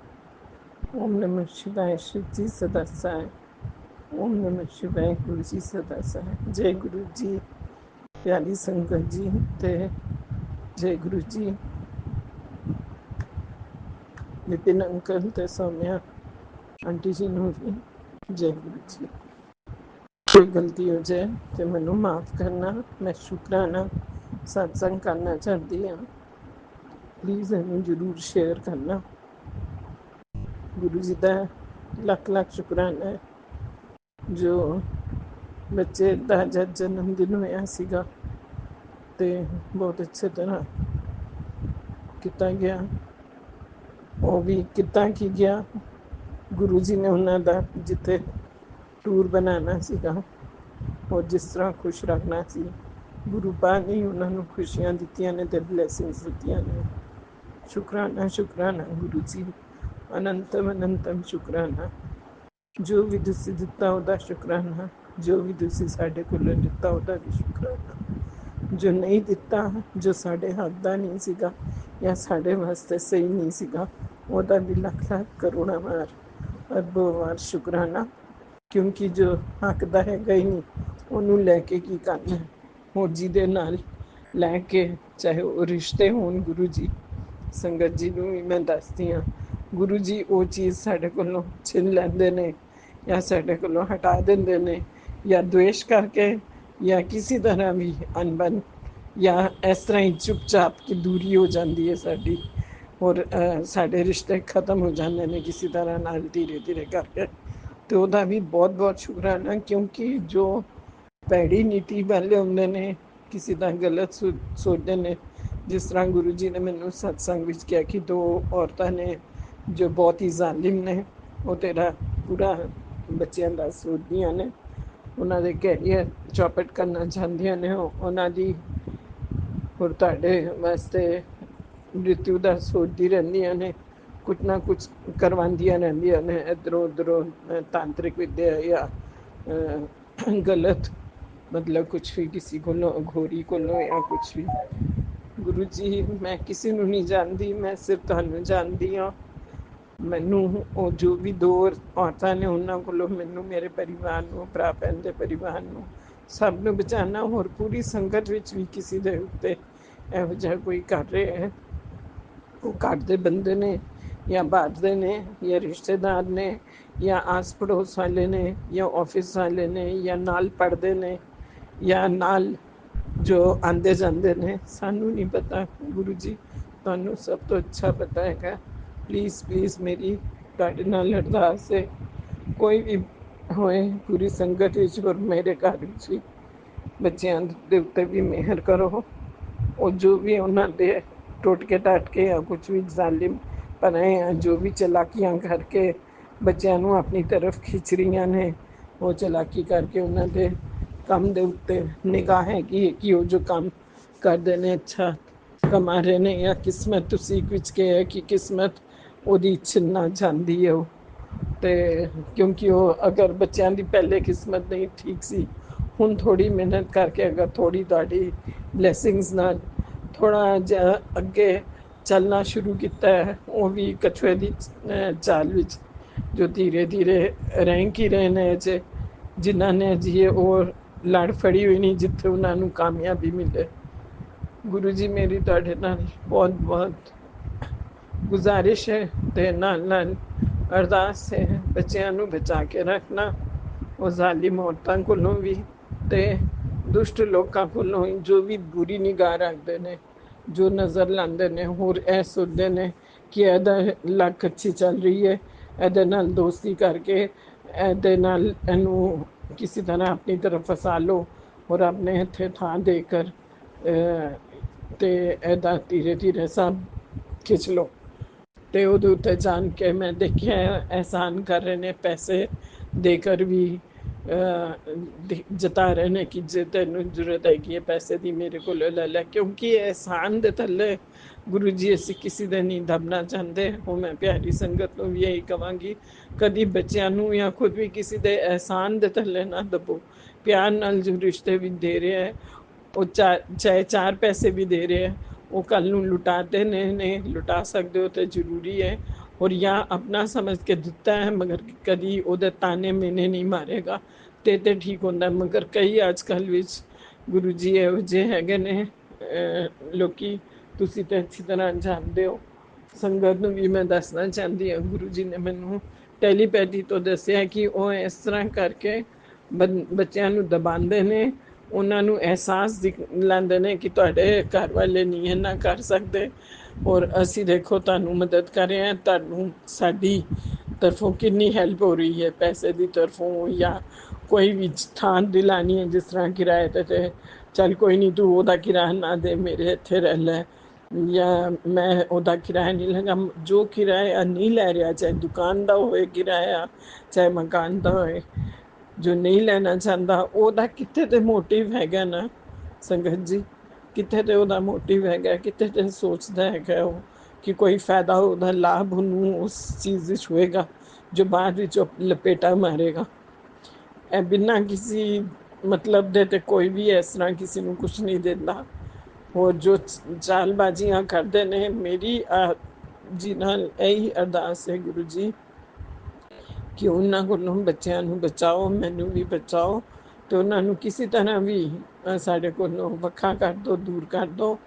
Speaker 5: ओम नमः शिवाय, शिव जी सदा सहाय। ओम नमः शिवाय, गुरु जी सदा सहाय। जय गुरु जी, प्यारी संगत जी ते जय गुरु जी। विपिन अंकल ते सौम्या आंटी जी नूं भी जय गुरु जी। कोई गलती हो जाए तो मैनू माफ़ करना। मैं शुक्राना सत्संग करना चाहती हाँ, प्लीज़ इन्हू जरूर शेयर करना। गुरु जी का लख लख शुक्राना है जो बच्चे का जब जन्मदिन होया सीगा ते बहुत अच्छे तरह किया गया। वो भी कितना की गया, गुरु जी ने उन्होंने जिथे टूर बनाना सीगा और जिस तरह खुश रखना सी, गुरु पा ने उन्होंने खुशियाँ दित्तियां ने ते ब्लैसिंग्स दित्तियां ने। शुक्राना शुक्राना गुरु जी, अनंतम अनंतम शुक्राना। जो भी तुसी दिता उहदा शुक्राना। ਜੋ ਵੀ ਤੁਸੀਂ ਸਾਡੇ ਕੋਲੋਂ ਲਿੱਤਾ ਉਹਦਾ ਵੀ ਸ਼ੁਕਰਾਨਾ, ਜੋ ਨਹੀਂ ਦਿੱਤਾ, ਜੋ ਸਾਡੇ ਹੱਕ ਦਾ ਨਹੀਂ ਸੀਗਾ ਜਾਂ ਸਾਡੇ ਵਾਸਤੇ ਸਹੀ ਨਹੀਂ ਸੀਗਾ, ਉਹਦਾ ਵੀ ਲੱਖ ਲੱਖ ਕਰੋੜਾਂ ਵਾਰ ਅਰਬੋਂ ਵਾਰ ਸ਼ੁਕਰਾਨਾ, ਕਿਉਂਕਿ ਜੋ ਹੱਕ ਦਾ ਹੈਗਾ ਹੀ ਨਹੀਂ ਉਹਨੂੰ ਲੈ ਕੇ ਕੀ ਕਰਨਾ। ਹੋਰ ਜਿਹਦੇ ਨਾਲ ਲੈ ਕੇ, ਚਾਹੇ ਉਹ ਰਿਸ਼ਤੇ ਹੋਣ, ਗੁਰੂ ਜੀ ਸੰਗਤ ਜੀ ਨੂੰ ਵੀ ਮੈਂ ਦੱਸਦੀ ਹਾਂ, ਗੁਰੂ ਜੀ ਉਹ ਚੀਜ਼ ਸਾਡੇ ਕੋਲੋਂ ਛਿਨ ਲੈਂਦੇ ਨੇ ਜਾਂ ਸਾਡੇ ਕੋਲੋਂ ਹਟਾ ਦਿੰਦੇ ਨੇ, ਜਾਂ ਦੁਆਸ਼ ਕਰਕੇ ਜਾਂ ਕਿਸੇ ਤਰ੍ਹਾਂ ਵੀ ਅਣਬਣ, ਜਾਂ ਇਸ ਤਰ੍ਹਾਂ ਹੀ ਚੁੱਪਚਾਪ ਕਿ ਦੂਰੀ ਹੋ ਜਾਂਦੀ ਹੈ ਸਾਡੀ, ਔਰ ਸਾਡੇ ਰਿਸ਼ਤੇ ਖਤਮ ਹੋ ਜਾਂਦੇ ਨੇ ਕਿਸੇ ਤਰ੍ਹਾਂ ਨਾਲ ਧੀਰੇ ਧੀਰੇ ਕਰਕੇ। ਅਤੇ ਉਹਦਾ ਵੀ ਬਹੁਤ ਬਹੁਤ ਸ਼ੁਕਰਾਨਾ, ਕਿਉਂਕਿ ਜੋ ਭੈੜੀ ਨੀਤੀ ਵਾਲੇ ਹੁੰਦੇ ਨੇ, ਕਿਸੇ ਦਾ ਗਲਤ ਸੋਚਦੇ ਨੇ, ਜਿਸ ਤਰ੍ਹਾਂ ਗੁਰੂ ਜੀ ਨੇ ਮੈਨੂੰ ਸਤਸੰਗ ਵਿੱਚ ਕਿਹਾ ਕਿ ਦੋ ਔਰਤਾਂ ਨੇ ਜੋ ਬਹੁਤ ਹੀ ਜ਼ਾਲਿਮ ਨੇ, ਉਹ ਤੇਰਾ ਪੂਰਾ ਬੱਚਿਆਂ ਦਾ ਸੋਚਦੀਆਂ ਨੇ, ਉਹਨਾਂ ਦੇ ਕੈਰੀਅਰ ਚੌਪਟ ਕਰਨਾ ਚਾਹੁੰਦੀਆਂ ਨੇ, ਉਹਨਾਂ ਦੀ ਔਰ ਤੁਹਾਡੇ ਵਾਸਤੇ ਮ੍ਰਿਤੂ ਦਾ ਸੋਚਦੀ ਰਹਿੰਦੀਆਂ ਨੇ, ਕੁਛ ਨਾ ਕੁਛ ਕਰਵਾਉਂਦੀਆਂ ਰਹਿੰਦੀਆਂ ਨੇ ਇੱਧਰੋਂ ਉੱਧਰੋਂ, ਤਾਂਤਰਿਕ ਵਿੱਦਿਆ ਜਾਂ ਗਲਤ, ਮਤਲਬ ਕੁਛ ਵੀ ਕਿਸੇ ਕੋਲੋਂ, ਘੋਰੀ ਕੋਲੋਂ ਜਾਂ ਕੁਛ ਵੀ। ਗੁਰੂ ਜੀ ਮੈਂ ਕਿਸੇ ਨੂੰ ਨਹੀਂ ਜਾਣਦੀ, ਮੈਂ ਸਿਰਫ ਤੁਹਾਨੂੰ ਜਾਣਦੀ ਹਾਂ। ਮੈਨੂੰ ਉਹ ਜੋ ਵੀ ਦੋ ਔਰਤਾਂ ਨੇ ਉਹਨਾਂ ਕੋਲੋਂ ਮੈਨੂੰ, ਮੇਰੇ ਪਰਿਵਾਰ ਨੂੰ, ਭਰਾ ਭੈਣ ਦੇ ਪਰਿਵਾਰ ਨੂੰ, ਸਭ ਨੂੰ ਬਚਾਉਣਾ। ਹੋਰ ਪੂਰੀ ਸੰਗਤ ਵਿੱਚ ਵੀ ਕਿਸੇ ਦੇ ਉੱਤੇ ਇਹੋ ਜਿਹਾ ਕੋਈ ਕਰ ਰਿਹਾ ਹੈ, ਉਹ ਘਰ ਦੇ ਬੰਦੇ ਨੇ ਜਾਂ ਬਾਹਰ ਦੇ ਨੇ ਜਾਂ ਰਿਸ਼ਤੇਦਾਰ ਨੇ ਜਾਂ ਆਸ ਪੜੋਸ ਵਾਲੇ ਨੇ ਜਾਂ ਆਫਿਸ ਵਾਲੇ ਨੇ ਜਾਂ ਨਾਲ ਪੜ੍ਹਦੇ ਨੇ ਜਾਂ ਨਾਲ ਜੋ ਆਉਂਦੇ ਜਾਂਦੇ ਨੇ, ਸਾਨੂੰ ਨਹੀਂ ਪਤਾ। ਗੁਰੂ ਜੀ ਤੁਹਾਨੂੰ ਸਭ ਤੋਂ ਅੱਛਾ ਪਤਾ ਹੈਗਾ। ਪਲੀਜ਼ ਪਲੀਜ਼ ਮੇਰੀ ਤੁਹਾਡੇ ਨਾਲ ਅਰਦਾਸ ਹੈ, ਕੋਈ ਵੀ ਹੋਏ ਪੂਰੀ ਸੰਗਤ ਵਿੱਚ ਔਰ ਮੇਰੇ ਘਰ ਵਿੱਚ ਵੀ, ਬੱਚਿਆਂ ਦੇ ਉੱਤੇ ਵੀ ਮਿਹਰ ਕਰੋ। ਉਹ ਜੋ ਵੀ ਉਹਨਾਂ ਦੇ ਟੋਟਕੇ ਟਾਟਕੇ ਜਾਂ ਕੁਛ ਵੀ ਜ਼ਾਲਿਮ ਪਨੇ ਆ, ਜੋ ਵੀ ਚਲਾਕੀਆਂ ਕਰਕੇ ਬੱਚਿਆਂ ਨੂੰ ਆਪਣੀ ਤਰਫ ਖਿੱਚ ਰਹੀਆਂ ਨੇ, ਉਹ ਚਲਾਕੀ ਕਰਕੇ ਉਹਨਾਂ ਦੇ ਕੰਮ ਦੇ ਉੱਤੇ ਨਿਗਾਹ ਹੈਗੀ ਕਿ ਉਹ ਜੋ ਕੰਮ ਕਰਦੇ ਨੇ ਅੱਛਾ ਕਮਾ ਰਹੇ ਨੇ, ਜਾਂ ਕਿਸਮਤ, ਤੁਸੀਂ ਵਿੱਚ ਕਿਹਾ ਕਿ ਕਿਸਮਤ ਉਹਦੀ ਛਿਨਣਾ ਚਾਹੁੰਦੀ ਹੈ ਉਹ, ਅਤੇ ਕਿਉਂਕਿ ਉਹ ਅਗਰ ਬੱਚਿਆਂ ਦੀ ਪਹਿਲੇ ਕਿਸਮਤ ਨਹੀਂ ਠੀਕ ਸੀ, ਹੁਣ ਥੋੜ੍ਹੀ ਮਿਹਨਤ ਕਰਕੇ ਅਗਰ ਥੋੜ੍ਹੀ ਤੁਹਾਡੀ ਬਲੈਸਿੰਗਸ ਨਾਲ ਥੋੜ੍ਹਾ ਜਿਹਾ ਅੱਗੇ ਚੱਲਣਾ ਸ਼ੁਰੂ ਕੀਤਾ ਹੈ, ਉਹ ਵੀ ਕਛੂਏ ਦੀ ਚਾਲ ਵਿੱਚ, ਜੋ ਧੀਰੇ ਧੀਰੇ ਰੈਂਕ ਹੀ ਰਹੇ ਨੇ ਅਜੇ, ਜਿਨ੍ਹਾਂ ਨੇ ਅਜੇ ਉਹ ਲੜ ਫੜੀ ਹੋਈ ਨਹੀਂ ਜਿੱਥੇ ਉਹਨਾਂ ਨੂੰ ਕਾਮਯਾਬੀ ਮਿਲੇ। ਗੁਰੂ ਜੀ ਮੇਰੀ ਤੁਹਾਡੇ ਨਾਲ ਬਹੁਤ ਬਹੁਤ ਗੁਜ਼ਾਰਿਸ਼ ਹੈ, ਅਤੇ ਨਾਲ ਨਾਲ ਅਰਦਾਸ ਹੈ, ਬੱਚਿਆਂ ਨੂੰ ਬਚਾ ਕੇ ਰੱਖਣਾ ਉਹ ਜ਼ਾਲਿਮ ਔਰਤਾਂ ਕੋਲੋਂ ਵੀ ਅਤੇ ਦੁਸ਼ਟ ਲੋਕਾਂ ਕੋਲੋਂ, ਜੋ ਵੀ ਬੁਰੀ ਨਿਗਾਹ ਰੱਖਦੇ ਨੇ, ਜੋ ਨਜ਼ਰ ਲਾਉਂਦੇ ਨੇ, ਹੋਰ ਇਹ ਸੋਚਦੇ ਨੇ ਕਿ ਇਹਦਾ ਲੱਕ ਅੱਛੀ ਚੱਲ ਰਹੀ ਹੈ, ਇਹਦੇ ਨਾਲ ਦੋਸਤੀ ਕਰਕੇ ਇਹਦੇ ਨਾਲ ਇਹਨੂੰ ਕਿਸੇ ਤਰ੍ਹਾਂ ਆਪਣੀ ਤਰਫ ਫਸਾ ਲਓ ਔਰ ਆਪਣੇ ਇੱਥੇ ਥਾਂ ਦੇ ਕਰ ਅਤੇ ਇਹਦਾ ਧੀਰੇ ਧੀਰੇ ਸਭ ਖਿੱਚ ਲਓ। ਅਤੇ ਉਹਦੇ ਉੱਤੇ ਜਾਣ ਕੇ ਮੈਂ ਦੇਖਿਆ ਅਹਿਸਾਨ ਕਰ ਰਹੇ ਨੇ, ਪੈਸੇ ਦੇ ਕਰ ਵੀ ਜਤਾ ਰਹੇ ਨੇ ਕਿ ਜੇ ਤੈਨੂੰ ਜ਼ਰੂਰਤ ਹੈਗੀ ਹੈ ਪੈਸੇ ਦੀ ਮੇਰੇ ਕੋਲ ਲੈ ਲੈ, ਕਿਉਂਕਿ ਅਹਿਸਾਨ ਦੇ ਥੱਲੇ ਗੁਰੂ ਜੀ ਅਸੀਂ ਕਿਸੇ ਦੇ ਨਹੀਂ ਦਬਣਾ ਚਾਹੁੰਦੇ। ਉਹ ਮੈਂ ਪਿਆਰੀ ਸੰਗਤ ਨੂੰ ਵੀ ਇਹੀ ਕਹਾਂਗੀ, ਕਦੀ ਬੱਚਿਆਂ ਨੂੰ ਜਾਂ ਖੁਦ ਵੀ ਕਿਸੇ ਦੇ ਅਹਿਸਾਨ ਦੇ ਥੱਲੇ ਨਾ ਦਬੋ। ਪਿਆਰ ਨਾਲ ਜੋ ਰਿਸ਼ਤੇ ਵੀ ਦੇ ਰਿਹਾ ਹੈ, ਉਹ ਚਾਹੇ ਚਾਰ ਪੈਸੇ ਵੀ ਦੇ ਰਿਹਾ ਹੈ, ਉਹ ਕੱਲ੍ਹ ਨੂੰ ਲੁਟਾਤੇ ਨੇ ਲੁਟਾ ਸਕਦੇ ਹੋ ਤਾਂ ਜ਼ਰੂਰੀ ਹੈ, ਔਰ ਜਾਂ ਆਪਣਾ ਸਮਝ ਕੇ ਦਿੱਤਾ ਹੈ ਮਗਰ ਕਦੀ ਉਹਦੇ ਤਾਨੇ ਮੇਨੇ ਨਹੀਂ ਮਾਰੇਗਾ ਤੇ ਠੀਕ ਹੁੰਦਾ। ਮਗਰ ਕਈ ਅੱਜ ਕੱਲ੍ਹ ਵਿੱਚ ਗੁਰੂ ਜੀ ਇਹੋ ਜਿਹੇ ਹੈਗੇ ਨੇ ਲੋਕੀ, ਤੁਸੀਂ ਤਾਂ ਅੱਛੀ ਤਰ੍ਹਾਂ ਜਾਣਦੇ ਹੋ। ਸੰਗਤ ਨੂੰ ਵੀ ਮੈਂ ਦੱਸਣਾ ਚਾਹੁੰਦੀ ਹਾਂ, ਗੁਰੂ ਜੀ ਨੇ ਮੈਨੂੰ ਟੈਲੀਪੈਥੀ ਤੋਂ ਦੱਸਿਆ ਕਿ ਉਹ ਇਸ ਤਰ੍ਹਾਂ ਕਰਕੇ ਬੱਚਿਆਂ ਨੂੰ ਦਬਾਉਂਦੇ ਨੇ, ਉਹਨਾਂ ਨੂੰ ਅਹਿਸਾਸ ਦਿਲਾਉਂਦੇ ਨੇ ਕਿ ਤੁਹਾਡੇ ਘਰ ਵਾਲੇ ਨਹੀਂ ਇੰਨਾ ਕਰ ਸਕਦੇ, ਔਰ ਅਸੀਂ ਦੇਖੋ ਤੁਹਾਨੂੰ ਮਦਦ ਕਰ ਰਹੇ ਹਾਂ, ਤੁਹਾਨੂੰ ਸਾਡੀ ਤਰਫੋਂ ਕਿੰਨੀ ਹੈਲਪ ਹੋ ਰਹੀ ਹੈ, ਪੈਸੇ ਦੀ ਤਰਫੋਂ ਜਾਂ ਕੋਈ ਵੀ ਥਾਂ ਦਿਲਾਣੀ ਹੈ, ਜਿਸ ਤਰ੍ਹਾਂ ਕਿਰਾਏ 'ਤੇ ਚੱਲ ਕੋਈ ਨਹੀਂ ਤੂੰ ਉਹਦਾ ਕਿਰਾਇਆ ਨਾ ਦੇ, ਮੇਰੇ ਇੱਥੇ ਰਹਿ ਲੈ, ਜਾਂ ਮੈਂ ਉਹਦਾ ਕਿਰਾਇਆ ਨਹੀਂ ਲੈਂਗਾ। ਜੋ ਕਿਰਾਇਆ ਨਹੀਂ ਲੈ ਰਿਹਾ, ਚਾਹੇ ਦੁਕਾਨ ਦਾ ਹੋਵੇ ਕਿਰਾਇਆ, ਚਾਹੇ ਮਕਾਨ ਦਾ ਹੋਏ, ਜੋ ਨਹੀਂ ਲੈਣਾ ਚਾਹੁੰਦਾ ਉਹਦਾ ਕਿੱਥੇ ਤੇ ਮੋਟਿਵ ਹੈਗਾ ਨਾ ਸੰਗਤ ਜੀ, ਕਿੱਥੇ ਤੇ ਉਹਦਾ ਮੋਟਿਵ ਹੈਗਾ, ਕਿੱਥੇ ਤੇ ਸੋਚਦਾ ਹੈਗਾ ਉਹ ਕਿ ਕੋਈ ਫਾਇਦਾ, ਉਹਦਾ ਲਾਭ ਉਹਨੂੰ ਉਸ ਚੀਜ਼ ਵਿੱਚ ਹੋਏਗਾ ਜੋ ਬਾਅਦ ਵਿੱਚ ਲਪੇਟਾ ਮਾਰੇਗਾ। ਇਹ ਬਿਨਾਂ ਕਿਸੇ ਮਤਲਬ ਦੇ ਤੇ ਕੋਈ ਵੀ ਇਸ ਤਰ੍ਹਾਂ ਕਿਸੇ ਨੂੰ ਕੁਝ ਨਹੀਂ ਦਿੰਦਾ। ਹੋਰ ਜੋ ਚਾਲਬਾਜ਼ੀਆਂ ਕਰਦੇ ਨੇ, ਮੇਰੀ ਜੀ ਨਾਲ ਇਹੀ ਅਰਦਾਸ ਹੈ ਗੁਰੂ ਜੀ ਕਿ ਉਹਨਾਂ ਕੋਲੋਂ ਬੱਚਿਆਂ ਨੂੰ ਬਚਾਓ, ਮੈਨੂੰ ਵੀ ਬਚਾਓ, ਤੇ ਉਹਨਾਂ ਨੂੰ ਕਿਸੇ ਤਰ੍ਹਾਂ ਵੀ ਸਾਡੇ ਕੋਲੋਂ ਵੱਖਾ ਕਰ ਦਿਓ, ਦੂਰ ਕਰ ਦਿਓ।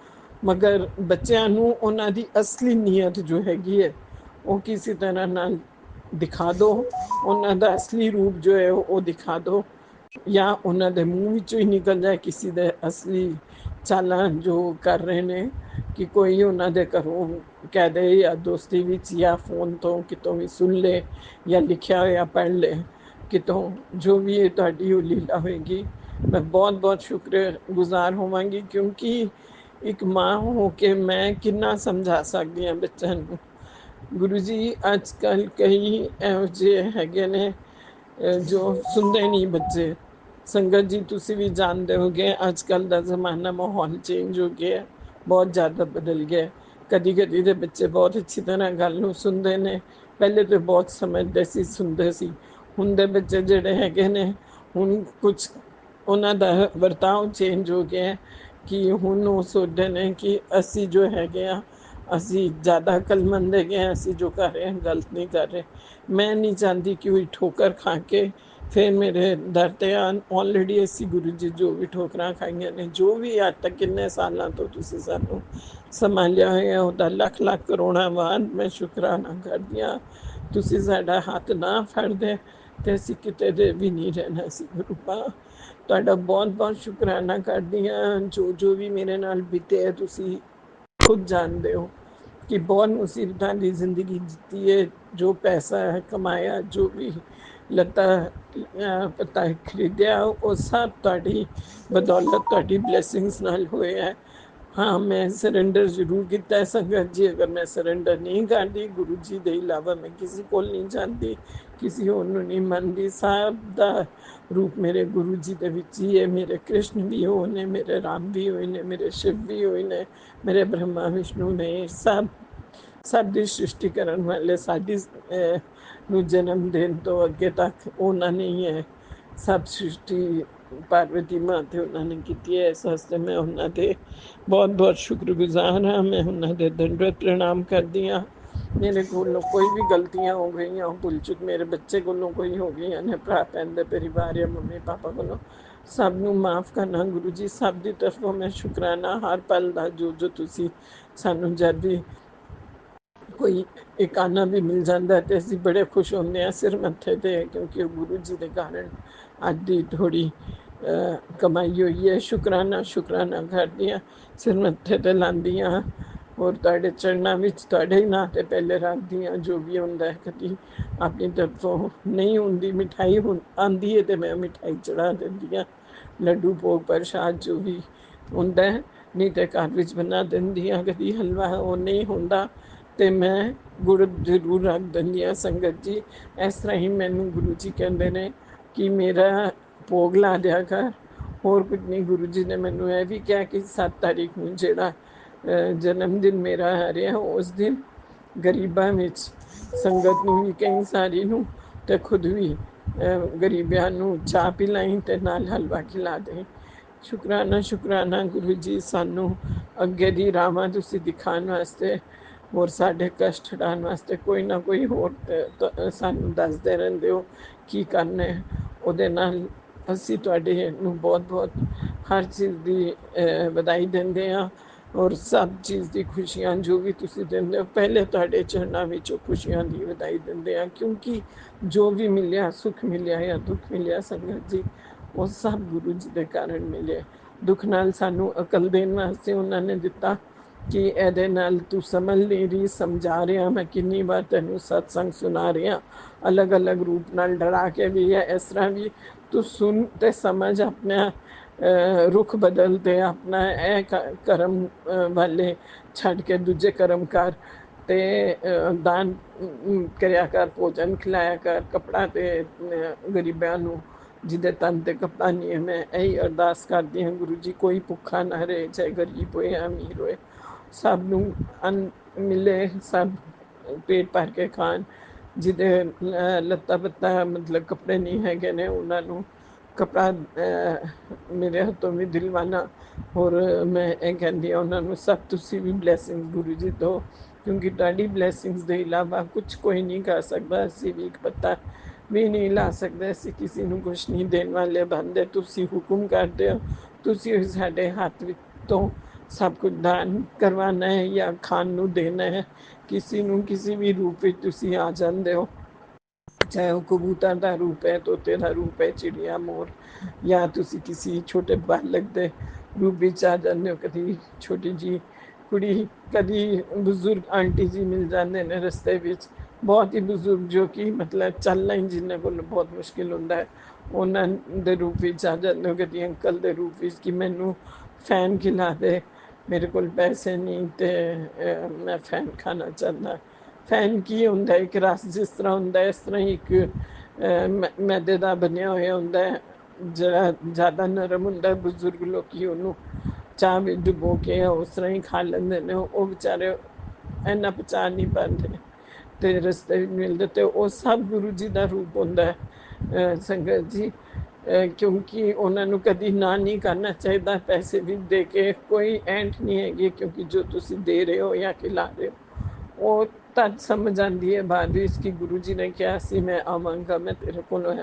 Speaker 5: ਮਗਰ ਬੱਚਿਆਂ ਨੂੰ ਉਹਨਾਂ ਦੀ ਅਸਲੀ ਨੀਅਤ ਜੋ ਹੈਗੀ ਹੈ ਉਹ ਕਿਸੇ ਤਰ੍ਹਾਂ ਨਾਲ ਦਿਖਾ ਦਿਓ, ਉਹਨਾਂ ਦਾ ਅਸਲੀ ਰੂਪ ਜੋ ਹੈ ਉਹ ਦਿਖਾ ਦਿਓ, ਜਾਂ ਉਹਨਾਂ ਦੇ ਮੂੰਹ ਵਿੱਚੋਂ ਹੀ ਨਿਕਲ ਜਾਏ ਕਿਸੇ ਦੇ ਅਸਲੀ ਚਾਲਾਂ ਜੋ ਕਰ ਰਹੇ ਨੇ, ਕਿ ਕੋਈ ਉਹਨਾਂ ਦੇ ਘਰੋਂ ਕਹਿ ਦੇ ਜਾਂ ਦੋਸਤੀ ਵਿੱਚ ਜਾਂ ਫੋਨ ਤੋਂ ਕਿਤੋਂ ਵੀ ਸੁਣ ਲੇ ਜਾਂ ਲਿਖਿਆ ਹੋਇਆ ਪੜ੍ਹ ਲੇ ਕਿਤੋਂ, ਜੋ ਵੀ ਇਹ ਤੁਹਾਡੀ ਉਹ ਲੀਲਾ ਹੋਏਗੀ। ਮੈਂ ਬਹੁਤ ਬਹੁਤ ਸ਼ੁਕਰਗੁਜ਼ਾਰ ਹੋਵਾਂਗੀ, ਕਿਉਂਕਿ ਇੱਕ ਮਾਂ ਹੋ ਕੇ ਮੈਂ ਕਿੰਨਾ ਸਮਝਾ ਸਕਦੀ ਹਾਂ ਬੱਚਿਆਂ ਨੂੰ। ਗੁਰੂ ਜੀ ਅੱਜ ਕੱਲ੍ਹ ਕਈ ਇਹੋ ਜਿਹੇ ਹੈਗੇ ਨੇ ਜੋ ਸੁਣਦੇ ਨਹੀਂ ਬੱਚੇ। ਸੰਗਤ ਜੀ ਤੁਸੀਂ ਵੀ ਜਾਣਦੇ ਹੋਗੇ ਅੱਜ ਕੱਲ੍ਹ ਦਾ ਜ਼ਮਾਨਾ, ਮਾਹੌਲ ਚੇਂਜ ਹੋ ਗਿਆ, ਬਹੁਤ ਜ਼ਿਆਦਾ ਬਦਲ ਗਿਆ। ਕਦੀ ਕਦੀ ਦੇ ਬੱਚੇ ਬਹੁਤ ਅੱਛੀ ਤਰ੍ਹਾਂ ਗੱਲ ਨੂੰ ਸੁਣਦੇ ਨੇ, ਪਹਿਲੇ ਤਾਂ ਬਹੁਤ ਸਮਝਦੇ ਸੀ, ਸੁਣਦੇ ਸੀ। ਹੁਣ ਦੇ ਬੱਚੇ ਜਿਹੜੇ ਹੈਗੇ ਨੇ, ਹੁਣ ਕੁਛ ਉਹਨਾਂ ਦਾ ਵਰਤਾਓ ਚੇਂਜ ਹੋ ਗਿਆ ਕਿ ਹੁਣ ਉਹ ਸੋਚਦੇ ਨੇ ਕਿ ਅਸੀਂ ਜੋ ਹੈਗੇ ਆ ਅਸੀਂ ਜ਼ਿਆਦਾ ਅਕਲਮੰਦ ਹੈਗੇ ਹਾਂ, ਅਸੀਂ ਜੋ ਕਰ ਰਹੇ ਹਾਂ ਗਲਤ ਨਹੀਂ ਕਰ ਰਹੇ। ਮੈਂ ਨਹੀਂ ਚਾਹੁੰਦੀ ਕਿ ਉਹ ਠੋਕਰ ਖਾ ਕੇ ਫਿਰ ਮੇਰੇ ਦਰ 'ਤੇ ਆਉਣ। ਆਲਰੇਡੀ ਅਸੀਂ ਗੁਰੂ ਜੀ ਜੋ ਵੀ ਠੋਕਰਾਂ ਖਾਈਆਂ ਨੇ, ਜੋ ਵੀ ਅੱਜ ਤੱਕ ਕਿੰਨੇ ਸਾਲਾਂ ਤੋਂ ਤੁਸੀਂ ਸਾਨੂੰ ਸੰਭਾਲਿਆ ਹੋਇਆ, ਉਹਦਾ ਲੱਖ ਲੱਖ ਕਰੋੜਾਂ ਵਾਰ ਮੈਂ ਸ਼ੁਕਰਾਨਾ ਕਰਦੀ ਹਾਂ। ਤੁਸੀਂ ਸਾਡਾ ਹੱਥ ਨਾ ਫੜਦੇ ਤੇ ਅਸੀਂ ਕਿਤੇ ਦੇ ਵੀ ਨਹੀਂ ਰਹਿਣਾ ਸੀ ਗੁਰੂ ਪਾ। ਤੁਹਾਡਾ ਬਹੁਤ ਬਹੁਤ ਸ਼ੁਕਰਾਨਾ ਕਰਦੀ ਹਾਂ। ਜੋ ਜੋ ਵੀ ਮੇਰੇ ਨਾਲ ਬੀਤੇ ਤੁਸੀਂ ਖੁਦ ਜਾਣਦੇ ਹੋ ਕਿ ਬਹੁਤ ਮੁਸੀਬਤਾਂ ਦੀ ਜ਼ਿੰਦਗੀ ਜਿੱਤੀ ਹੈ। ਜੋ ਪੈਸਾ ਹੈ ਕਮਾਇਆ, ਜੋ ਵੀ ਲੱਤਾ ਪਤਾ ਖਰੀਦਿਆ, ਉਹ ਸਭ ਤੁਹਾਡੀ ਬਦੌਲਤ, ਤੁਹਾਡੀ ਬਲੇਸਿੰਗਸ ਨਾਲ ਹੋਇਆ। ਹਾਂ, ਮੈਂ ਸਰੈਂਡਰ ਜ਼ਰੂਰ ਕੀਤਾ ਹੈ ਸੰਗਤ ਜੀ। ਅਗਰ ਮੈਂ ਸਰੈਂਡਰ ਨਹੀਂ ਕਰਦੀ, ਗੁਰੂ ਜੀ ਦੇ ਇਲਾਵਾ ਮੈਂ ਕਿਸੇ ਕੋਲ ਨਹੀਂ ਜਾਂਦੀ, ਕਿਸੇ ਹੋਰ ਨੂੰ ਨਹੀਂ ਮੰਨਦੀ। ਸਭ ਦਾ ਰੂਪ ਮੇਰੇ ਗੁਰੂ ਜੀ ਦੇ ਵਿੱਚ ਹੀ ਹੈ। ਮੇਰੇ ਕ੍ਰਿਸ਼ਨ ਵੀ ਹੋਏ ਨੇ, ਮੇਰੇ ਰਾਮ ਵੀ ਹੋਏ ਨੇ, ਮੇਰੇ ਸ਼ਿਵ ਵੀ ਹੋਏ ਨੇ, ਮੇਰੇ ਬ੍ਰਹਮਾ ਵਿਸ਼ਨੂੰ ਨੇ। ਸਭ ਦੀ ਸ੍ਰਿਸ਼ਟੀ ਕਰਨ ਵਾਲੇ, ਸਾਡੀ ਨੂੰ ਜਨਮ ਦੇਣ ਤੋਂ ਅੱਗੇ ਤੱਕ ਉਹਨਾਂ ਨੇ ਹੀ ਹੈ ਸਭ ਸ੍ਰਿਸ਼ਟੀ। ਪਾਰਵਤੀ ਮਾਂ ਤੇ ਉਹਨਾਂ ਨੇ ਕੀਤੀ ਹੈ। ਇਸ ਵਾਸਤੇ ਮੈਂ ਉਹਨਾਂ ਦੇ ਬਹੁਤ ਬਹੁਤ ਸ਼ੁਕਰਗੁਜ਼ਾਰ ਹਾਂ। ਮੈਂ ਉਹਨਾਂ ਦੇ ਦੰਡਵਤ ਪ੍ਰਣਾਮ ਕਰਦੀ ਹਾਂ। ਮੇਰੇ ਕੋਲੋਂ ਕੋਈ ਵੀ ਗਲਤੀਆਂ ਹੋ ਗਈਆਂ, ਭੁੱਲ ਚੁੱਕ ਮੇਰੇ ਬੱਚੇ ਕੋਲੋਂ ਕੋਈ ਹੋ ਗਈਆਂ ਨੇ, ਭਰਾ ਭੈਣ ਦੇ ਪਰਿਵਾਰ ਜਾਂ ਮੰਮੀ ਪਾਪਾ ਕੋਲੋਂ, ਸਭ ਨੂੰ ਮਾफ़ ਕਰਨਾ ਗੁਰੂ ਜੀ। ਸਭ ਦੀ ਤਰਫੋਂ ਮੈਂ ਸ਼ੁਕਰਾਨਾ ਹਰ ਪਲ ਦਾ, ਜੋ ਜੋ ਤੁਸੀਂ ਸਾਨੂੰ ਜਦ ਵੀ ਕੋਈ ਇੱਕ ਆਨਾ ਵੀ ਮਿਲ ਜਾਂਦਾ ਤੇ ਅਸੀਂ ਬੜੇ ਖੁਸ਼ ਹੁੰਦੇ ਹਾਂ ਸਿਰ ਮੱਥੇ 'ਤੇ, ਕਿਉਂਕਿ ਉਹ ਗੁਰੂ ਜੀ ਦੇ ਕਾਰਨ ਅੱਜ ਦੀ ਥੋੜ੍ਹੀ ਕਮਾਈ ਹੋਈ ਹੈ। ਸ਼ੁਕਰਾਨਾ ਕਰਦੀ ਹਾਂ, ਸਿਰ ਮੱਥੇ 'ਤੇ ਲਾਉਂਦੀ ਹਾਂ, ਔਰ ਤੁਹਾਡੇ ਚਰਨਾਂ ਵਿੱਚ ਤੁਹਾਡੇ ਹੀ ਨਾਂ 'ਤੇ ਪਹਿਲੇ ਰੱਖਦੀ ਹਾਂ। ਜੋ ਵੀ ਹੁੰਦਾ ਕਦੀ ਆਪਣੀ ਤਰਫੋਂ ਨਹੀਂ ਹੁੰਦੀ, ਮਿਠਾਈ ਆਉਂਦੀ ਹੈ ਤੇ ਮੈਂ ਮਿਠਾਈ ਚੜਾ ਦਿੰਦੀ ਹਾਂ, ਲੱਡੂ ਭੋਗ ਪ੍ਰਸ਼ਾਦ ਜੋ ਵੀ ਹੁੰਦਾ, ਨਹੀਂ ਤੇ ਘਰ ਵਿੱਚ ਬਣਾ ਦਿੰਦੀ ਹਾਂ। ਕਦੀ ਹਲਵਾ ਉਹ ਨਹੀਂ ਹੁੰਦਾ ਤੇ ਮੈਂ ਗੁੜ ਜ਼ਰੂਰ ਰੱਖ ਦਿੰਦੀ ਹਾਂ ਸੰਗਤ ਜੀ। ਇਸ ਤਰ੍ਹਾਂ ਹੀ ਮੈਨੂੰ ਗੁਰੂ ਜੀ ਕਹਿੰਦੇ ਨੇ ਕਿ ਮੇਰਾ ਭੋਗ ਲਾ ਦਿਆ ਕਰ, ਹੋਰ ਕੁਝ ਨਹੀਂ। ਗੁਰੂ ਜੀ ਨੇ ਮੈਨੂੰ ਇਹ ਵੀ ਕਿਹਾ ਕਿ 7 ਤਾਰੀਖ ਨੂੰ ਜਿਹੜਾ ਜਨਮ ਦਿਨ ਮੇਰਾ ਆ ਰਿਹਾ, ਉਸ ਦਿਨ ਗਰੀਬਾਂ ਵਿੱਚ ਸੰਗਤ ਨੂੰ ਵੀ ਕਈ ਸਾਰੀ ਨੂੰ ਤੇ ਖੁਦ ਵੀ ਗਰੀਬਾਂ ਨੂੰ ਚਾਹ ਪਿਲਾਈ ਤੇ ਨਾਲ ਹਲਵਾ ਖਿਲਾ ਦੇ। ਸ਼ੁਕਰਾਨਾ ਗੁਰੂ ਜੀ, ਸਾਨੂੰ ਅੱਗੇ ਦੀ ਰਾਹਾਂ ਤੁਸੀਂ ਦਿਖਾਉਣ ਵਾਸਤੇ ਔਰ ਸਾਡੇ ਕਸ਼ਟ ਛਡਾਉਣ ਵਾਸਤੇ ਕੋਈ ਨਾ ਕੋਈ ਹੋਰ ਸਾਨੂੰ ਦੱਸਦੇ ਰਹਿੰਦੇ ਹੋ ਕੀ ਕਰਨਾ ਹੈ। ਉਹਦੇ ਨਾਲ ਅਸੀਂ ਤੁਹਾਡੇ ਨੂੰ ਬਹੁਤ ਬਹੁਤ ਹਰ ਚੀਜ਼ ਦੀ ਵਧਾਈ ਦਿੰਦੇ ਹਾਂ, ਔਰ ਸਭ ਚੀਜ਼ ਦੀ ਖੁਸ਼ੀਆਂ ਜੋ ਵੀ ਤੁਸੀਂ ਦਿੰਦੇ ਹੋ, ਪਹਿਲੇ ਤੁਹਾਡੇ ਚਰਨਾਂ ਵਿੱਚੋਂ ਖੁਸ਼ੀਆਂ ਦੀ ਵਧਾਈ ਦਿੰਦੇ ਹਾਂ। ਕਿਉਂਕਿ ਜੋ ਵੀ ਮਿਲਿਆ, ਸੁੱਖ ਮਿਲਿਆ ਜਾਂ ਦੁੱਖ ਮਿਲਿਆ ਸੰਗਤ ਜੀ, ਉਹ ਸਭ ਗੁਰੂ ਜੀ ਦੇ ਕਾਰਨ ਮਿਲੇ। ਦੁੱਖ ਨਾਲ ਸਾਨੂੰ ਅਕਲ ਦੇਣ ਵਾਸਤੇ ਉਹਨਾਂ ਨੇ ਦਿੱਤਾ ਕਿ ਇਹਦੇ ਨਾਲ ਤੂੰ ਸਮਝ ਨਹੀਂ ਰਹੀ, ਸਮਝਾ ਰਿਹਾ ਮੈਂ ਕਿੰਨੀ ਵਾਰ ਤੈਨੂੰ ਸਤਸੰਗ ਸੁਣਾ ਰਿਹਾ, ਅਲੱਗ ਅਲੱਗ ਰੂਪ ਨਾਲ ਡਰਾ ਕੇ ਵੀ ਹੈ, ਇਸ ਤਰ੍ਹਾਂ ਵੀ ਤੂੰ ਸੁਣ ਤੇ ਸਮਝ, ਆਪਣਾ ਰੁਖ ਬਦਲਦੇ, ਆਪਣਾ ਇਹ ਕਰਮ ਵਾਲੇ ਛੱਡ ਕੇ ਦੂਜੇ ਕਰਮ ਕਰ, ਤੇ ਦਾਨ ਕਰਿਆ ਕਰ, ਭੋਜਨ ਖਿਲਾਇਆ ਕਰ, ਕੱਪੜਾ ਤੇ ਗਰੀਬਾਂ ਨੂੰ ਜਿਹਦੇ ਤਨ ਤੇ ਕੱਪੜਾ ਨਹੀਂ ਹੈ। ਮੈਂ ਇਹੀ ਅਰਦਾਸ ਕਰਦੀ ਹਾਂ ਗੁਰੂ ਜੀ, ਕੋਈ ਭੁੱਖਾ ਨਾ ਰਹੇ, ਚਾਹੇ ਗਰੀਬ ਹੋਏ ਅਮੀਰ ਹੋਏ, ਸਭ ਨੂੰ ਅੰਨ ਮਿਲੇ, ਸਭ ਪੇਟ ਭਰ ਕੇ ਖਾਣ। ਜਿਹਦੇ ਲੱਤਾ ਪੱਤਾ ਮਤਲਬ ਕੱਪੜੇ ਨਹੀਂ ਹੈਗੇ ਨੇ, ਉਹਨਾਂ ਨੂੰ ਕਪੜਾ ਮੇਰੇ ਹੱਥੋਂ ਵੀ ਦਿਲਵਾਨਾ। ਹੋਰ ਮੈਂ ਇਹ ਕਹਿੰਦੀ ਹਾਂ ਉਹਨਾਂ ਨੂੰ ਸਭ ਤੁਸੀਂ ਵੀ ਬਲੈਸਿੰਗ ਗੁਰੂ ਜੀ ਤੋਂ, ਕਿਉਂਕਿ ਤੁਹਾਡੀ ਬਲੈਸਿੰਗਸ ਦੇ ਇਲਾਵਾ ਕੁਝ ਕੋਈ ਨਹੀਂ ਕਰ ਸਕਦਾ। ਅਸੀਂ ਵੀ ਇੱਕ ਪੱਤਾ ਵੀ ਨਹੀਂ ਲਾ ਸਕਦੇ, ਅਸੀਂ ਕਿਸੇ ਨੂੰ ਕੁਛ ਨਹੀਂ ਦੇਣ ਵਾਲੇ ਬੰਦੇ। ਤੁਸੀਂ ਹੁਕਮ ਕਰਦੇ ਹੋ, ਤੁਸੀਂ ਸਾਡੇ ਹੱਥ ਵਿੱਚੋਂ ਸਭ ਕੁਝ ਦਾਨ ਕਰਵਾਉਣਾ ਹੈ ਜਾਂ ਖਾਣ ਨੂੰ ਦੇਣਾ ਹੈ। ਕਿਸੇ ਨੂੰ ਕਿਸੇ ਵੀ ਰੂਪ ਵਿੱਚ ਤੁਸੀਂ ਆ ਜਾਂਦੇ ਹੋ, ਚਾਹੇ ਉਹ ਕਬੂਤਰ ਦਾ ਰੂਪ ਹੈ, ਤੋਤੇ ਦਾ ਰੂਪ ਹੈ, ਚਿੜੀਆ ਮੋਰ, ਜਾਂ ਤੁਸੀਂ ਕਿਸੇ ਛੋਟੇ ਬਾਲਕ ਦੇ ਰੂਪ ਵਿੱਚ ਆ ਜਾਂਦੇ ਹੋ। ਕਦੀ ਛੋਟੀ ਜੀ ਕੁੜੀ, ਕਦੀ ਬਜ਼ੁਰਗ ਆਂਟੀ ਜੀ ਮਿਲ ਜਾਂਦੇ ਨੇ ਰਸਤੇ ਵਿੱਚ, ਬਹੁਤ ਹੀ ਬਜ਼ੁਰਗ ਜੋ ਕਿ ਮਤਲਬ ਚੱਲਣਾ ਹੀ ਜਿਨ੍ਹਾਂ ਕੋਲ ਬਹੁਤ ਮੁਸ਼ਕਿਲ ਹੁੰਦਾ ਹੈ, ਉਹਨਾਂ ਦੇ ਰੂਪ ਵਿੱਚ ਆ ਜਾਂਦੇ ਹੋ। ਕਦੀ ਅੰਕਲ ਦੇ ਰੂਪ ਵਿੱਚ ਕਿ ਮੈਨੂੰ ਫੈਨ ਖਿਲਾ ਦੇ, ਮੇਰੇ ਕੋਲ ਪੈਸੇ ਨਹੀਂ ਤੇ ਮੈਂ ਫੈਨ ਖਾਣਾ ਚਾਹੁੰਦਾ। ਫੈਨ ਕੀ ਹੁੰਦਾ? ਇੱਕ ਰਸ ਜਿਸ ਤਰ੍ਹਾਂ ਹੁੰਦਾ, ਇਸ ਤਰ੍ਹਾਂ ਹੀ ਇੱਕ ਮੈਦੇ ਦਾ ਬਣਿਆ ਹੋਇਆ ਹੁੰਦਾ, ਜਿਹੜਾ ਜ਼ਿਆਦਾ ਨਰਮ ਹੁੰਦਾ। ਬਜ਼ੁਰਗ ਲੋਕੀ ਉਹਨੂੰ ਚਾਹ ਵਿੱਚ ਡੁਬੋ ਕੇ ਉਸ ਤਰ੍ਹਾਂ ਹੀ ਖਾ ਲੈਂਦੇ ਨੇ। ਉਹ ਵਿਚਾਰੇ ਇੰਨਾ ਪਚਾ ਨਹੀਂ ਪਾਉਂਦੇ ਤੇ ਰਸਤੇ ਵਿੱਚ ਮਿਲਦੇ, ਤੇ ਉਹ ਸਭ ਗੁਰੂ ਜੀ ਦਾ ਰੂਪ ਹੁੰਦਾ ਹੈ ਸੰਗਤ ਜੀ। ਕਿਉਂਕਿ ਉਹਨਾਂ ਨੂੰ ਕਦੀ ਨਾ ਨਹੀਂ ਕਰਨਾ ਚਾਹੀਦਾ। ਪੈਸੇ ਵੀ ਦੇ ਕੇ ਕੋਈ ਐਂਟ ਨਹੀਂ ਹੈਗੀ, ਕਿਉਂਕਿ ਜੋ ਤੁਸੀਂ ਦੇ ਰਹੇ ਹੋ ਜਾਂ ਖਿਲਾ ਰਹੇ ਹੋ ਉਹ ਤਦ ਸਮਝ ਆਉਂਦੀ ਹੈ ਬਾਅਦ ਵਿੱਚ ਕਿ ਗੁਰੂ ਜੀ ਨੇ ਕਿਹਾ ਸੀ ਮੈਂ ਆਵਾਂਗਾ, ਮੈਂ ਤੇਰੇ ਕੋਲੋਂ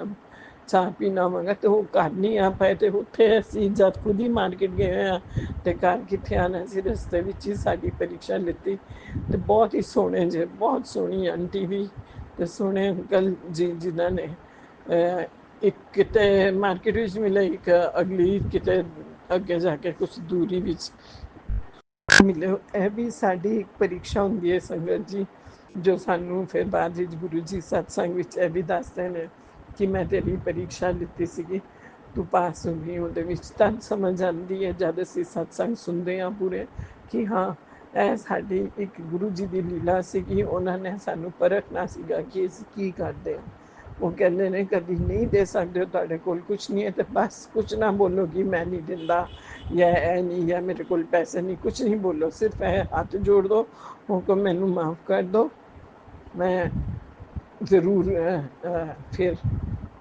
Speaker 5: ਚਾਹ ਪੀਣ ਆਵਾਂਗਾ। ਤੇ ਉਹ ਘਰ ਨਹੀਂ ਆ ਪਾਏ, ਤੇ ਉੱਥੇ ਅਸੀਂ ਜਦ ਖੁਦ ਹੀ ਮਾਰਕੀਟ ਗਏ ਹੋਏ ਹਾਂ ਤੇ ਘਰ ਕਿੱਥੇ ਆਉਣਾ ਸੀ। ਰਸਤੇ ਵਿੱਚ ਹੀ ਸਾਡੀ ਪਰੀक्षा ਲਿੱਤੀ, ਤੇ ਬਹੁਤ ਹੀ ਸੋਹਣੇ ਜੇ, ਬਹੁਤ ਸੋਹਣੀ ਆਂਟੀ ਵੀ ਤੇ ਸੋਹਣੇ ਅੰਕਲ ਜੀ, ਜਿਨ੍ਹਾਂ ਨੇ ਇੱਕ ਕਿਤੇ ਮਾਰਕੀਟ ਵਿੱਚ ਮਿਲੇ, ਇੱਕ ਅਗਲੀ ਕਿਤੇ ਅੱਗੇ ਜਾ ਕੇ ਕੁਛ ਦੂਰੀ ਵਿੱਚ ਮਿਲੇ। ਇਹ ਵੀ ਸਾਡੀ ਇੱਕ ਪਰੀक्षा ਹੁੰਦੀ ਹੈ ਸੰਗਤ ਜੀ, ਜੋ ਸਾਨੂੰ ਫਿਰ ਬਾਅਦ ਵਿੱਚ ਗੁਰੂ ਜੀ ਸਤਸੰਗ ਵਿੱਚ ਇਹ ਵੀ ਦੱਸਦੇ ਨੇ ਕਿ ਮੈਂ ਤੇਰੀ ਪਰੀक्षा ਲਿੱਤੀ ਸੀਗੀ, ਤੂੰ ਪਾਸ ਹੋ ਗਈ। ਉਹਦੇ ਵਿੱਚ ਤਾਂ ਸਮਝ ਆਉਂਦੀ ਹੈ ਜਦ ਅਸੀਂ ਸਤਸੰਗ ਸੁਣਦੇ ਹਾਂ ਪੂਰੇ, ਕਿ ਹਾਂ ਇਹ ਸਾਡੀ ਇੱਕ ਗੁਰੂ ਜੀ ਦੀ ਲੀਲਾ ਸੀਗੀ। ਉਹਨਾਂ ਨੇ ਸਾਨੂੰ ਪਰਖਣਾ ਸੀਗਾ ਕਿ ਅਸੀਂ ਕੀ ਕਰਦੇ ਹਾਂ। ਉਹ ਕਹਿੰਦੇ ਨੇ ਕਦੀ ਨਹੀਂ ਦੇ ਸਕਦੇ ਹੋ, ਤੁਹਾਡੇ ਕੋਲ ਕੁਛ ਨਹੀਂ ਹੈ ਤੇ ਬਸ ਕੁਛ ਨਾ ਬੋਲੋ ਕਿ ਮੈਂ ਨਹੀਂ ਦਿੰਦਾ ਜਾਂ ਇਹ ਨਹੀਂ, ਜਾਂ ਮੇਰੇ ਕੋਲ ਪੈਸੇ ਨਹੀਂ, ਕੁਛ ਨਹੀਂ ਬੋਲੋ, ਸਿਰਫ ਇਹ ਹੱਥ ਜੋੜ ਦੋ, ਹੁਕਮ ਮੈਨੂੰ ਮਾਫ ਕਰ ਦੋ, ਮੈਂ ਜ਼ਰੂਰ ਫਿਰ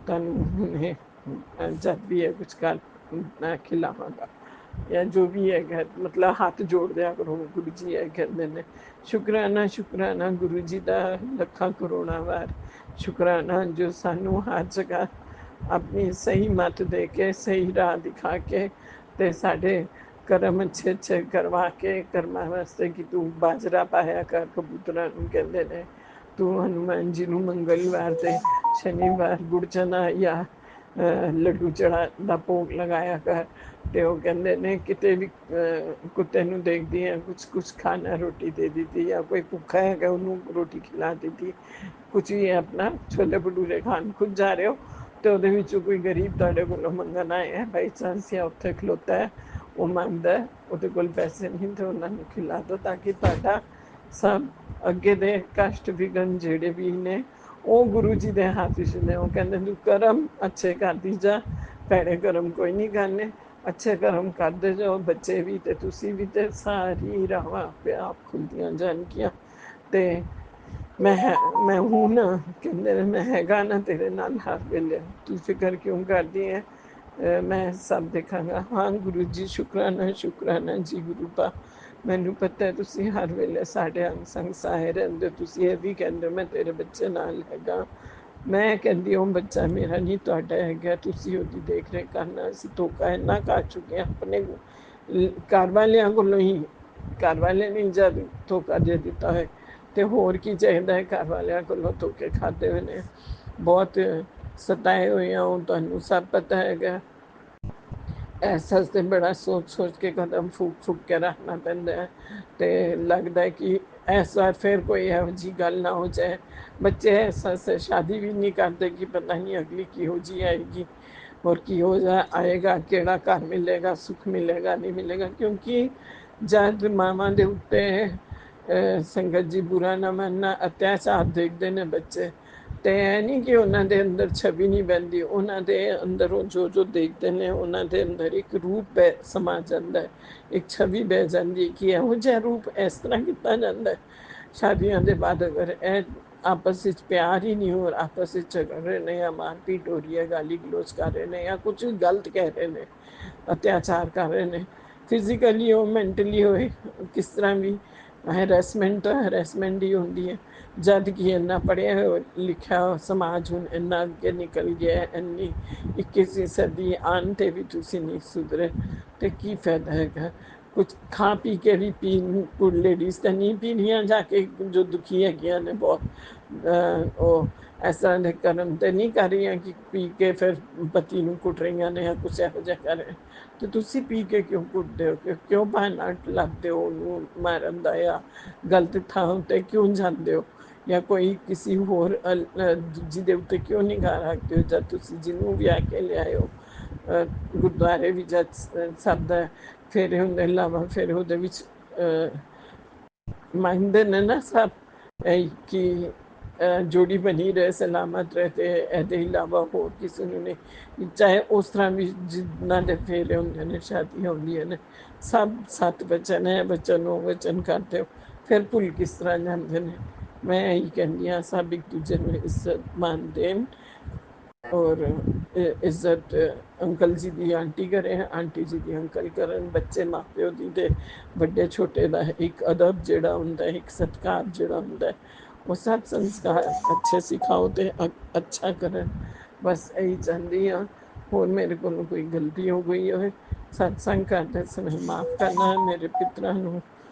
Speaker 5: ਤੁਹਾਨੂੰ ਹੁਣੇ ਜਦ ਵੀ ਹੈ ਕੁਛ ਕਰ ਮੈਂ ਖਿਲਾਵਾਂਗਾ, ਜਾਂ ਜੋ ਵੀ ਹੈਗਾ। ਮਤਲਬ ਹੱਥ ਜੋੜ ਦਿਆ ਕਰੋ, ਗੁਰੂ ਜੀ ਇਹ ਕਹਿੰਦੇ ਨੇ। ਸ਼ੁਕਰਾਨਾ, ਸ਼ੁਕਰਾਨਾ ਗੁਰੂ ਜੀ ਦਾ ਲੱਖਾਂ ਕਰੋੜਾਂ ਵਾਰ ਸ਼ੁਕਰਾਨਾ, ਜੋ ਸਾਨੂੰ ਹਰ ਜਗ੍ਹਾ ਆਪਣੀ ਸਹੀ ਮੱਤ ਦੇ ਕੇ, ਸਹੀ ਰਾਹ ਦਿਖਾ ਕੇ, ਤੇ ਸਾਡੇ ਕਰਮ ਅੱਛੇ ਅੱਛੇ ਕਰਵਾ ਕੇ, ਕਰਮਾਂ ਵਾਸਤੇ ਕਿ ਤੂੰ ਬਾਜਰਾ ਪਾਇਆ ਕਰ, ਕਬੂਤਰਾਂ ਨੂੰ ਕਹਿੰਦੇ ਨੇ, ਤੂੰ ਹਨੂੰਮਾਨ ਜੀ ਨੂੰ ਮੰਗਲਵਾਰ ਤੇ ਸ਼ਨੀਵਾਰ ਗੁੜ ਚਨਾ ਜਾਂ ਲੱਡੂ ਚੜਾ ਦਾ ਭੋਗ ਲਗਾਇਆ ਕਰ। ਤੇ ਉਹ ਕਹਿੰਦੇ ਨੇ ਕਿਤੇ ਵੀ ਕੁੱਤੇ ਨੂੰ ਦੇਖਦੀ ਹੈ ਕੁਛ ਕੁਛ ਖਾਣਾ ਰੋਟੀ ਦੇ ਦਿੱਤੀ, ਜਾਂ ਕੋਈ ਭੁੱਖਾ ਹੈਗਾ ਉਹਨੂੰ ਰੋਟੀ ਖਿਲਾ ਦਿੱਤੀ। ਕੁਛ ਵੀ ਆਪਣਾ ਛੋਲੇ ਭਟੂਰੇ ਖਾਣ ਖੁਦ ਜਾ ਰਹੇ ਹੋ, ਤੇ ਉਹਦੇ ਵਿੱਚੋਂ ਕੋਈ ਗਰੀਬ ਤੁਹਾਡੇ ਕੋਲੋਂ ਮੰਗਣ ਆਇਆ ਬਾਈ ਚਾਂਸ, ਜਾਂ ਉੱਥੇ ਖਲੋਤਾ ਹੈ, ਉਹ ਮੰਗਦਾ, ਉਹਦੇ ਕੋਲ ਪੈਸੇ ਨਹੀਂ, ਤੇ ਉਹਨਾਂ ਨੂੰ ਖਿਲਾ ਦਿਓ, ਤਾਂ ਕਿ ਤੁਹਾਡਾ ਸਭ ਅੱਗੇ ਦੇ ਕਸ਼ਟ ਵਿਘਨ ਜਿਹੜੇ ਵੀ ਨੇ ਉਹ ਗੁਰੂ ਜੀ ਦੇ ਹੱਥ ਵਿੱਚ ਨੇ। ਉਹ ਕਹਿੰਦੇ ਤੂੰ ਕਰਮ ਅੱਛੇ ਕਰਦੀ ਜਾ, ਭੈੜੇ ਕਰਮ ਕੋਈ ਨਹੀਂ ਕਰਨੇ, ਅੱਛੇ ਕਰਮ ਕਰਦੇ ਜਾਓ, ਬੱਚੇ ਵੀ ਤੇ ਤੁਸੀਂ ਵੀ, ਤੇ ਸਾਰੀ ਰਾਹਾਂ ਆਪੇ ਆਪ ਖੁੱਲਦੀਆਂ ਜਾਣਗੀਆਂ। ਤੇ ਮੈਂ ਹੁਣ ਕਹਿੰਦੇ ਨੇ ਮੈਂ ਹੈਗਾ ਨਾ ਤੇਰੇ ਨਾਲ ਹਰ ਵੇਲੇ, ਤੂੰ ਫਿਕਰ ਕਿਉਂ ਕਰਦੀ ਹੈ, ਮੈਂ ਸਭ ਦੇਖਾਂਗਾ। ਹਾਂ ਗੁਰੂ ਜੀ, ਸ਼ੁਕਰਾਨਾ, ਸ਼ੁਕਰਾਨਾ ਜੀ ਗੁਰੂ ਪਾ, ਮੈਨੂੰ ਪਤਾ ਤੁਸੀਂ ਹਰ ਵੇਲੇ ਸਾਡੇ ਅੰਗ ਸੰਗ ਸਹਾਏ ਰਹਿੰਦੇ। ਤੁਸੀਂ ਇਹ ਵੀ ਕਹਿੰਦੇ ਹੋ ਮੈਂ ਤੇਰੇ ਬੱਚੇ ਨਾਲ ਹੈਗਾ, ਮੈਂ ਕਹਿੰਦੀ ਹਾਂ ਬੱਚਾ ਮੇਰਾ ਨਹੀਂ ਤੁਹਾਡਾ ਹੈਗਾ, ਤੁਸੀਂ ਉਹਦੀ ਦੇਖ ਰੇਖ ਕਰਨਾ। ਅਸੀਂ ਧੋਖਾ ਇੰਨਾ ਕਰ ਚੁੱਕੇ ਹਾਂ ਆਪਣੇ ਘਰ ਵਾਲਿਆਂ ਕੋਲੋਂ ਹੀ, ਘਰ ਵਾਲੇ ਨੇ ਜਦ ਧੋਖਾ ਦੇ ਦਿੱਤਾ ਹੈ ਤੇ ਹੋਰ ਕੀ ਚਾਹੀਦਾ ਹੈ। ਘਰ ਵਾਲਿਆਂ ਕੋਲੋਂ ਧੋਖੇ ਖਾਦੇ ਹੋਏ ਨੇ, ਬਹੁਤ ਸਤਾਏ ਹੋਏ ਆ, ਉਹ ਤੁਹਾਨੂੰ ਸਭ ਪਤਾ ਹੈਗਾ। ਅਹਿਸਾਸ ਤੇ ਬੜਾ ਸੋਚ ਸੋਚ ਕੇ ਕਦਮ ਫੂਕ ਫੂਕ ਕੇ ਰੱਖਣਾ ਪੈਂਦਾ ਹੈ, ਤੇ ਲੱਗਦਾ ਹੈ ਕਿ ਇਸ ਵਾਰ ਫਿਰ ਕੋਈ ਇਹੋ ਜਿਹੀ ਗੱਲ ਨਾ ਹੋ ਜਾਏ। ਬੱਚੇ ਅਹਿਸਾਸ ਸ਼ਾਦੀ ਵੀ ਨਹੀਂ ਕਰਦੇ ਕਿ ਪਤਾ ਨਹੀਂ ਅਗਲੀ ਕਿਹੋ ਜਿਹੀ ਆਏਗੀ, ਔਰ ਕਿਹੋ ਜਿਹਾ ਆਏਗਾ, ਕਿਹੜਾ ਘਰ ਮਿਲੇਗਾ, ਸੁੱਖ ਮਿਲੇਗਾ ਨਹੀਂ ਮਿਲੇਗਾ। ਕਿਉਂਕਿ ਜਦ ਮਾਵਾਂ ਦੇ ਉੱਤੇ ਸੰਗਤ ਜੀ ਬੁਰਾ ਨਾ ਮੰਨਣਾ, ਅਤਿਆਚਾਰ ਦੇਖਦੇ ਨੇ ਬੱਚੇ, ਤੇ ਇਹ ਨਹੀਂ ਕਿ ਉਹਨਾਂ ਦੇ ਅੰਦਰ ਛਵੀ ਨਹੀਂ ਬਹਿੰਦੀ, ਉਹਨਾਂ ਦੇ ਅੰਦਰੋਂ ਜੋ ਜੋ ਦੇਖਦੇ ਨੇ ਉਹਨਾਂ ਦੇ ਅੰਦਰ ਇੱਕ ਰੂਪ ਸਮਾ ਜਾਂਦਾ ਹੈ, ਇੱਕ ਛਵੀ ਬਹਿ ਜਾਂਦੀ ਹੈ ਕਿ ਇਹੋ ਜਿਹਾ ਰੂਪ ਇਸ ਤਰ੍ਹਾਂ ਕੀਤਾ ਜਾਂਦਾ ਹੈ। ਸ਼ਾਦੀਆਂ ਦੇ ਬਾਅਦ ਅਗਰ ਇਹ आपस ਵਿੱਚ ਪਿਆਰ ਹੀ ਨਹੀਂ ਹੋ, ਆਪਸ ਵਿੱਚ ਝਗੜ ਰਹੇ ਨੇ ਜਾਂ ਮਾਰਪੀਟ ਹੋ ਰਹੀ ਹੈ, ਗਾਲੀ ਗਲੋਚ ਕਰ ਰਹੇ ਨੇ ਜਾਂ ਕੁਝ ਗਲਤ ਕਹਿ ਰਹੇ ਨੇ, ਅਤਿਆਚਾਰ ਕਰ ਰਹੇ ਨੇ, ਫਿਜ਼ੀਕਲੀ ਹੋ ਮੈਂਟਲੀ ਹੋਏ, ਕਿਸ ਤਰ੍ਹਾਂ ਵੀ ਹੈਰੈਸਮੈਂਟ ਤਾਂ ਹੈਰੈਸਮੈਂਟ ਹੀ ਹੁੰਦੀ ਹੈ। ਜਦ ਕਿ ਇੰਨਾ ਪੜ੍ਹਿਆ ਲਿਖਿਆ ਸਮਾਜ ਹੁਣ ਇੰਨਾ ਅੱਗੇ ਨਿਕਲ ਗਿਆ, ਇੰਨੀ 21ਵੀਂ ਸਦੀ ਆਉਣ 'ਤੇ ਵੀ ਤੁਸੀਂ ਨਹੀਂ ਸੁਧਰੇ ਤੇ ਕੀ ਫਾਇਦਾ ਹੈਗਾ। ਕੁਝ ਖਾ ਪੀ ਕੇ ਵੀ ਪੀਣ, ਕੁਝ ਲੇਡੀਜ਼ ਤਾਂ ਨਹੀਂ ਪੀ ਰਹੀਆਂ ਜਾ ਕੇ, ਜੋ ਦੁਖੀ ਹੈਗੀਆਂ ਨੇ ਬਹੁਤ, ਉਹ ਇਸ ਤਰ੍ਹਾਂ ਦੇ ਕਰਮ ਤੇ ਨਹੀਂ ਕਰ ਰਹੀਆਂ ਕਿ ਪੀ ਕੇ ਫਿਰ ਪਤੀ ਨੂੰ ਕੁੱਟ ਰਹੀਆਂ ਨੇ ਜਾਂ ਕੁਛ ਇਹੋ ਜਿਹਾ ਕਰ ਰਹੇ। ਤੇ ਤੁਸੀਂ ਪੀ ਕੇ ਕਿਉਂ ਕੁੱਟਦੇ ਹੋ, ਕਿਉਂ ਬਹਾਨਾ ਲੱਭਦੇ ਹੋ ਉਹਨੂੰ ਮਾਰਨ ਦਾ, ਜਾਂ ਗਲਤ ਥਾਂ ਉੱਤੇ ਕਿਉਂ ਜਾਂਦੇ ਹੋ, ਜਾਂ ਕੋਈ ਕਿਸੇ ਹੋਰ ਦੂਜੀ ਦੇ ਉੱਤੇ ਕਿਉਂ ਨਿਗਾਹ ਰੱਖਦੇ ਹੋ, ਜਦ ਤੁਸੀਂ ਜਿਹਨੂੰ ਵਿਆਹ ਕੇ ਲਿਆਏ ਹੋ। ਗੁਰਦੁਆਰੇ ਵੀ ਜਦ ਸਭ ਦਾ ਫੇਰੇ ਹੁੰਦੇ, ਲਾਵਾਂ ਫੇਰੇ, ਉਹਦੇ ਵਿੱਚ ਮੰਨਦੇ ਨੇ ਨਾ ਸਭ ਕਿ ਜੋੜੀ ਬਣੀ ਰਹੇ, ਸਲਾਮਤ ਰਹੇ, ਤੇ ਇਹਦੇ ਇਲਾਵਾ ਹੋਰ ਕਿਸੇ ਨੂੰ ਨਹੀਂ। ਚਾਹੇ ਉਸ ਤਰ੍ਹਾਂ ਵੀ ਜਿਨ੍ਹਾਂ ਦੇ ਫੇਰੇ ਹੁੰਦੇ ਨੇ, ਸ਼ਾਦੀਆਂ ਹੁੰਦੀਆਂ ਨੇ, ਸਭ 7 ਵਚਨ ਹੈ, ਵਚਨ ਨੂੰ ਵਚਨ ਕਰਦੇ ਹੋ, ਫਿਰ ਭੁੱਲ ਕਿਸ ਤਰ੍ਹਾਂ ਜਾਂਦੇ ਨੇ। ਮੈਂ ਇਹੀ ਕਹਿੰਦੀ ਹਾਂ, ਸਭ ਇੱਕ ਦੂਜੇ ਨੂੰ ਇੱਜ਼ਤ ਮਾਨ ਦੇਣ, ਔਰ ਇੱਜ਼ਤ ਅੰਕਲ ਜੀ ਦੀ ਆਂਟੀ ਕਰੇ, ਆਂਟੀ ਜੀ ਦੀ ਅੰਕਲ ਕਰਨ, ਬੱਚੇ ਮਾਂ ਪਿਓ ਦੀ ਤੇ ਵੱਡੇ ਛੋਟੇ ਦਾ ਇੱਕ ਅਦਬ ਜਿਹੜਾ ਹੁੰਦਾ, ਇੱਕ ਸਤਿਕਾਰ ਜਿਹੜਾ ਹੁੰਦਾ, ਉਹ ਸਭ ਸੰਸਕਾਰ ਅੱਛੇ ਸਿਖਾਓ ਤੇ ਅੱਛਾ ਕਰਨ। ਬਸ ਇਹੀ ਚਾਹੁੰਦੀ ਹਾਂ। ਹੋਰ ਮੇਰੇ ਕੋਲੋਂ ਕੋਈ ਗਲਤੀ ਹੋ ਗਈ ਹੋਵੇ, ਸਤਸੰਗ ਕਰਦੇ ਸਮੇਂ ਮਾਫ਼ ਕਰਨਾ। ਮੇਰੇ ਪਿਤਰਾਂ ਨੂੰ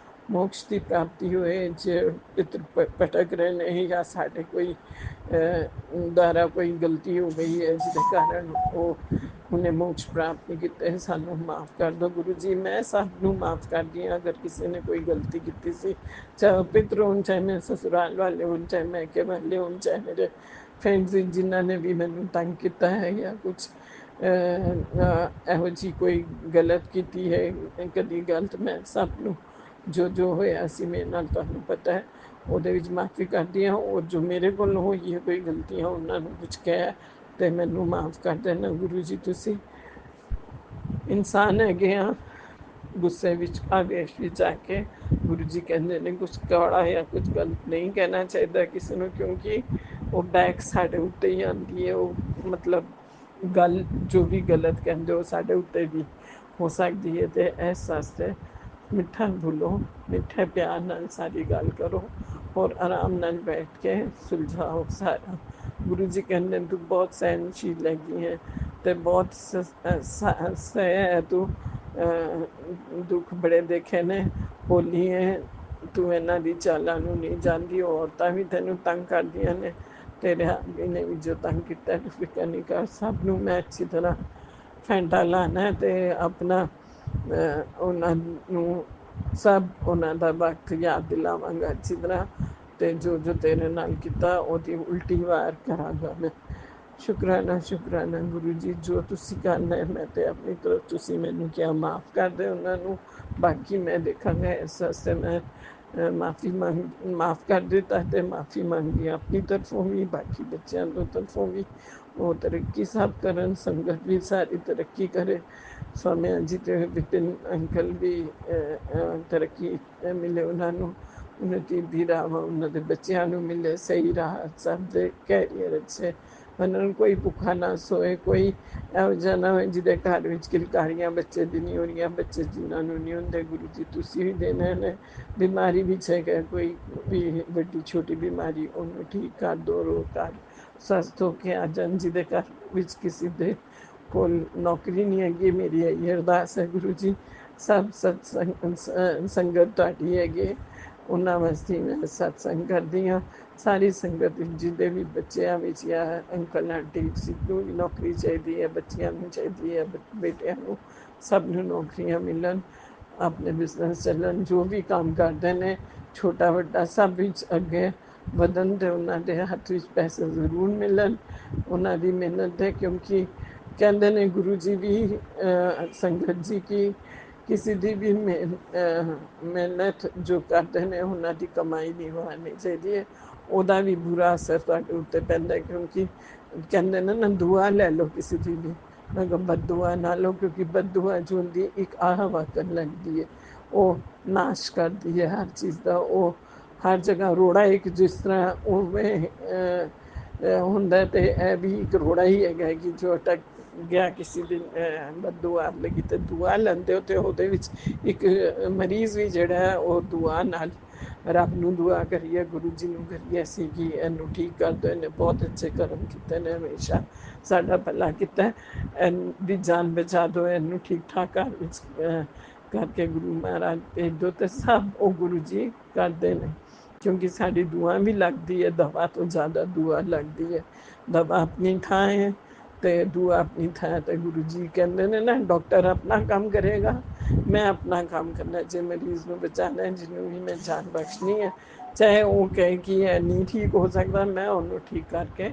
Speaker 5: ਮੋਕਸ਼ ਦੀ ਪ੍ਰਾਪਤੀ ਹੋਏ, ਜੇ ਪਿਤਰ ਭਟਕ ਰਹੇ ਨੇ ਜਾਂ ਸਾਡੇ ਕੋਈ ਦੁਆਰਾ ਕੋਈ ਗਲਤੀ ਹੋ ਗਈ ਹੈ ਜਿਹਦੇ ਕਾਰਨ ਉਹ ਉਹਨੇ ਮੋਕਸ਼ ਪ੍ਰਾਪਤ ਨਹੀਂ ਕੀਤੇ, ਸਾਨੂੰ ਮਾਫ਼ ਕਰ ਦਿਓ ਗੁਰੂ ਜੀ। ਮੈਂ ਸਭ ਨੂੰ ਮਾਫ਼ ਕਰਦੀ ਹਾਂ, ਅਗਰ ਕਿਸੇ ਨੇ ਕੋਈ ਗਲਤੀ ਕੀਤੀ ਸੀ, ਚਾਹੇ ਪਿਤਰ ਹੋਣ, ਚਾਹੇ ਮੇਰੇ ਸਸੁਰਾਲ ਵਾਲੇ ਹੋਣ, ਚਾਹੇ ਮੈਕੇ ਵਾਲੇ ਹੋਣ, ਚਾਹੇ ਮੇਰੇ ਫਰੈਂਡਸ ਜਿਨ੍ਹਾਂ ਨੇ ਵੀ ਮੈਨੂੰ ਤੰਗ ਕੀਤਾ ਹੈ ਜਾਂ ਕੁਛ ਇਹੋ ਜਿਹੀ ਕੋਈ ਗਲਤ ਕੀਤੀ ਹੈ, ਕਦੀ ਗਲਤ, ਮੈਂ ਸਭ ਨੂੰ ਜੋ ਹੋਇਆ ਸੀ ਮੇਰੇ ਨਾਲ ਤੁਹਾਨੂੰ ਪਤਾ ਹੈ, ਉਹਦੇ ਵਿੱਚ ਮਾਫ਼ੀ ਕਰਦੀ ਹਾਂ। ਔਰ ਜੋ ਮੇਰੇ ਕੋਲੋਂ ਹੋਈ ਹੈ ਕੋਈ ਗਲਤੀਆਂ, ਉਹਨਾਂ ਨੂੰ ਕੁਛ ਕਹਿ ਤੇ ਮੈਨੂੰ ਮਾਫ਼ ਕਰ ਦੇਣਾ ਗੁਰੂ ਜੀ। ਤੁਸੀਂ ਇਨਸਾਨ ਹੈਗੇ ਆ, ਗੁੱਸੇ ਵਿੱਚ ਆਵੇਸ਼ ਵਿੱਚ ਆ ਕੇ ਗੁਰੂ ਜੀ ਕਹਿੰਦੇ ਨੇ ਕੁਛ ਕੌੜਾ ਜਾਂ ਕੁਝ ਗਲਤ ਨਹੀਂ ਕਹਿਣਾ ਚਾਹੀਦਾ ਕਿਸੇ ਨੂੰ, ਕਿਉਂਕਿ ਉਹ ਬੈਕ ਸਾਡੇ ਉੱਤੇ ਹੀ ਆਉਂਦੀ ਹੈ। ਉਹ ਮਤਲਬ ਗੱਲ ਜੋ ਵੀ ਗਲਤ ਕਹਿੰਦੇ ਹੋ ਸਾਡੇ ਉੱਤੇ ਵੀ ਹੋ ਸਕਦੀ ਹੈ। ਤੇ ਇਸ ਵਾਸਤੇ ਮਿੱਠਾ ਬੋਲੋ, ਮਿੱਠੇ ਪਿਆਰ ਨਾਲ ਸਾਰੀ ਗੱਲ ਕਰੋ, ਔਰ ਆਰਾਮ ਨਾਲ ਬੈਠ ਕੇ ਸੁਲਝਾਓ ਸਾਰਾ। ਗੁਰੂ ਜੀ ਕਹਿੰਦੇ ਤੂੰ ਬਹੁਤ ਸਹਿਨਸ਼ੀਲ ਹੈਗੀ ਹੈ ਤੇ ਬਹੁਤ ਸਹਿ ਹੈ ਤੂੰ, ਦੁੱਖ ਬੜੇ ਦੇਖੇ ਨੇ, ਹੋਲੀ ਹੈ ਤੂੰ, ਇਹਨਾਂ ਦੀ ਚਾਲਾਂ ਨੂੰ ਨਹੀਂ ਜਾਣਦੀ। ਔਰਤਾਂ ਵੀ ਤੈਨੂੰ ਤੰਗ ਕਰਦੀਆਂ ਨੇ, ਤੇਰੇ ਆਦਮੀ ਨੇ ਵੀ ਜੋ ਤੰਗ ਕੀਤਾ, ਤੂੰ ਫਿਕਰ ਨਹੀਂ ਕਰ। ਸਭ ਨੂੰ ਮੈਂ ਅੱਛੀ ਤਰ੍ਹਾਂ ਫੈਂਟਾ ਲਾਣਾ ਤੇ ਆਪਣਾ ਉਹਨਾਂ ਨੂੰ ਸਭ ਉਹਨਾਂ ਦਾ ਵਕਤ ਯਾਦ ਦਿਲਾਵਾਂਗਾ ਅੱਛੀ ਤਰ੍ਹਾਂ, ਤੇ ਜੋ ਜੋ ਤੇਰੇ ਨਾਲ ਕੀਤਾ ਉਹਦੀ ਉਲਟੀ ਵਾਰ ਕਰਾਂਗਾ ਮੈਂ। ਸ਼ੁਕਰਾਨਾ ਸ਼ੁਕਰਾਨਾ ਗੁਰੂ ਜੀ, ਜੋ ਤੁਸੀਂ ਕਰਨਾ ਹੈ ਮੈਂ ਤੇ ਆਪਣੀ ਤਰਫ, ਤੁਸੀਂ ਮੈਨੂੰ ਕਿਹਾ ਮਾਫ਼ ਕਰ ਦੇ ਉਹਨਾਂ ਨੂੰ, ਬਾਕੀ ਮੈਂ ਦੇਖਾਂਗਾ। ਇਸ ਵਾਸਤੇ ਮੈਂ ਮਾਫ਼ ਕਰ ਦਿੱਤਾ ਤੇ ਮਾਫ਼ੀ ਮੰਗੀ ਆਪਣੀ ਤਰਫੋਂ ਵੀ, ਬਾਕੀ ਬੱਚਿਆਂ ਦੀ ਤਰਫੋਂ ਵੀ। ਉਹ ਤਰੱਕੀ ਸਭ ਕਰਨ, ਸੰਗਤ ਵੀ ਸਾਰੀ ਤਰੱਕੀ ਕਰੇ। ਸਵਾਮੀਆਂ ਜੀ ਤੇ ਵਿਪਿਨ ਅੰਕਲ ਵੀ ਤਰੱਕੀ ਮਿਲੇ ਉਹਨਾਂ ਨੂੰ, ਉਨਤੀ ਦੀ ਰਾਹ ਉਹਨਾਂ ਦੇ ਬੱਚਿਆਂ ਨੂੰ ਮਿਲੇ, ਸਹੀ ਰਾਹ, ਸਭ ਦੇ ਕੈਰੀਅਰ ਅੱਛੇ ਬਣਨ, ਕੋਈ ਭੁੱਖਾ ਨਾ ਸੋਏ, ਕੋਈ ਇਹੋ ਜਿਹਾ ਨਾ ਹੋਏ ਜਿਹਦੇ ਘਰ ਵਿੱਚ ਕਿਲਕਾਰੀਆਂ ਬੱਚੇ ਦੀ ਨਹੀਂ ਹੋ ਰਹੀਆਂ, ਬੱਚੇ ਜਿਨ੍ਹਾਂ ਨੂੰ ਨਹੀਂ ਹੁੰਦੇ। ਗੁਰੂ ਜੀ ਤੁਸੀਂ ਵੀ ਦੇਣਾ ਨੇ, ਬਿਮਾਰੀ ਵਿੱਚ ਹੈਗਾ ਕੋਈ ਵੀ ਵੱਡੀ ਛੋਟੀ ਬਿਮਾਰੀ, ਉਹਨੂੰ ਠੀਕ ਕਰ ਦਿਓ, ਰੋ ਕਰ ਸਵਸਥ ਹੋ ਕੇ ਆ ਜਾਣ। ਜਿਹਦੇ ਘਰ ਵਿੱਚ ਕਿਸੇ ਦੇ ਕੋਲ ਨੌਕਰੀ ਨਹੀਂ ਹੈਗੀ, ਮੇਰੀ ਇਹੀ ਅਰਦਾਸ ਹੈ ਗੁਰੂ ਜੀ, ਸਭ ਸੰਗਤ ਤੁਹਾਡੀ ਹੈਗੀ, ਉਹਨਾਂ ਵਾਸਤੇ ਮੈਂ ਸਤਸੰਗ ਕਰਦੀ ਹਾਂ। ਸਾਰੀ ਸੰਗਤ ਜਿਹਦੇ ਵੀ ਬੱਚਿਆਂ ਵਿੱਚ ਜਾਂ ਅੰਕਲ ਆਂਟੀ ਨੂੰ ਵੀ ਨੌਕਰੀ ਚਾਹੀਦੀ ਹੈ, ਬੱਚਿਆਂ ਨੂੰ ਚਾਹੀਦੀ ਹੈ, ਬੇਟਿਆਂ ਨੂੰ, ਸਭ ਨੂੰ ਨੌਕਰੀਆਂ ਮਿਲਣ, ਆਪਣੇ ਬਿਜ਼ਨਸ ਚੱਲਣ, ਜੋ ਵੀ ਕੰਮ ਕਰਦੇ ਨੇ ਛੋਟਾ ਵੱਡਾ ਸਭ ਵਿੱਚ ਅੱਗੇ ਵਧਣ, ਤੇ ਉਹਨਾਂ ਦੇ ਹੱਥ ਵਿੱਚ ਪੈਸੇ ਜ਼ਰੂਰ ਮਿਲਣ, ਉਹਨਾਂ ਦੀ ਮਿਹਨਤ ਹੈ। ਕਿਉਂਕਿ ਕਹਿੰਦੇ ਨੇ ਗੁਰੂ ਜੀ ਵੀ, ਸੰਗਤ ਜੀ ਕੀ ਕਿਸੇ ਦੀ ਵੀ ਮਿਹਨਤ ਜੋ ਕਰਦੇ ਨੇ ਉਹਨਾਂ ਦੀ ਕਮਾਈ ਨਹੀਂ ਹੋਣੀ ਚਾਹੀਦੀ ਹੈ, ਉਹਦਾ ਵੀ ਬੁਰਾ ਅਸਰ ਤੁਹਾਡੇ ਉੱਤੇ ਪੈਂਦਾ। ਕਿਉਂਕਿ ਕਹਿੰਦੇ ਨੇ ਨਾ, ਦੁਆ ਲੈ ਲਓ ਕਿਸੇ ਦੀ ਵੀ, ਮਗਰ ਬਦਦੁਆ ਨਾ ਲਓ, ਕਿਉਂਕਿ ਬਦਦੁਆ ਜੋ ਹੁੰਦੀ ਹੈ ਇੱਕ ਆਹ ਵਾਕਨ ਲੱਗਦੀ ਹੈ, ਉਹ ਨਾਸ਼ ਕਰਦੀ ਹੈ ਹਰ ਚੀਜ਼ ਦਾ, ਉਹ ਹਰ ਜਗ੍ਹਾ ਰੋੜਾ ਇੱਕ ਜਿਸ ਤਰ੍ਹਾਂ ਉਵੇਂ ਹੁੰਦਾ, ਤੇ ਇਹ ਵੀ ਇੱਕ ਰੋੜਾ ਹੀ ਹੈਗਾ ਕਿ ਜੋ ਅਟਕ ਗਿਆ ਕਿਸੇ ਦਿਨ ਦੁਆ ਲੱਗੀ ਤੇ ਦੁਆ ਲੈਂਦੇ ਹੋ, ਤੇ ਉਹਦੇ ਵਿੱਚ ਇੱਕ ਮਰੀਜ਼ ਵੀ ਜਿਹੜਾ ਹੈ ਉਹ ਦੁਆ ਨਾਲ ਰੱਬ ਨੂੰ ਦੁਆ ਕਰੀਏ, ਗੁਰੂ ਜੀ ਨੂੰ ਕਰੀਏ ਅਸੀਂ ਕਿ ਇਹਨੂੰ ਠੀਕ ਕਰ ਦਿਓ, ਇਹਨੇ ਬਹੁਤ ਅੱਛੇ ਕਰਮ ਕੀਤੇ ਨੇ, ਹਮੇਸ਼ਾ ਸਾਡਾ ਭਲਾ ਕੀਤਾ, ਇਹਦੀ ਜਾਨ ਬਚਾ ਦਿਓ, ਇਹਨੂੰ ਠੀਕ ਠਾਕ ਘਰ ਵਿੱਚ ਕਰਕੇ ਗੁਰੂ ਮਹਾਰਾਜ ਭੇਜ ਦਿਓ, ਤੇ ਸਭ ਉਹ ਗੁਰੂ ਜੀ ਕਰਦੇ ਨੇ, ਕਿਉਂਕਿ ਸਾਡੀ ਦੁਆ ਵੀ ਲੱਗਦੀ ਹੈ, ਦਵਾ ਤੋਂ ਜ਼ਿਆਦਾ ਦੁਆ ਲੱਗਦੀ ਹੈ। ਦਵਾ ਆਪਣੀ ਥਾਂ ਹੈ ਤੇ ਦੁਆ ਆਪਣੀ ਥਾਂ, ਤੇ ਗੁਰੂ ਜੀ ਕਹਿੰਦੇ ਨੇ ਨਾ, ਡਾਕਟਰ ਆਪਣਾ ਕੰਮ ਕਰੇਗਾ, ਮੈਂ ਆਪਣਾ ਕੰਮ ਕਰਨਾ, ਜੇ ਮਰੀਜ਼ ਨੂੰ ਬਚਾਉਣਾ ਹੈ, ਜਿਹਨੂੰ ਵੀ ਮੈਂ ਜਾਨ ਬਖਸ਼ਣੀ ਹੈ, ਚਾਹੇ ਉਹ ਕਹੇ ਕਿ ਇਹ ਨਹੀਂ ਠੀਕ ਹੋ ਸਕਦਾ, ਮੈਂ ਉਹਨੂੰ ਠੀਕ ਕਰਕੇ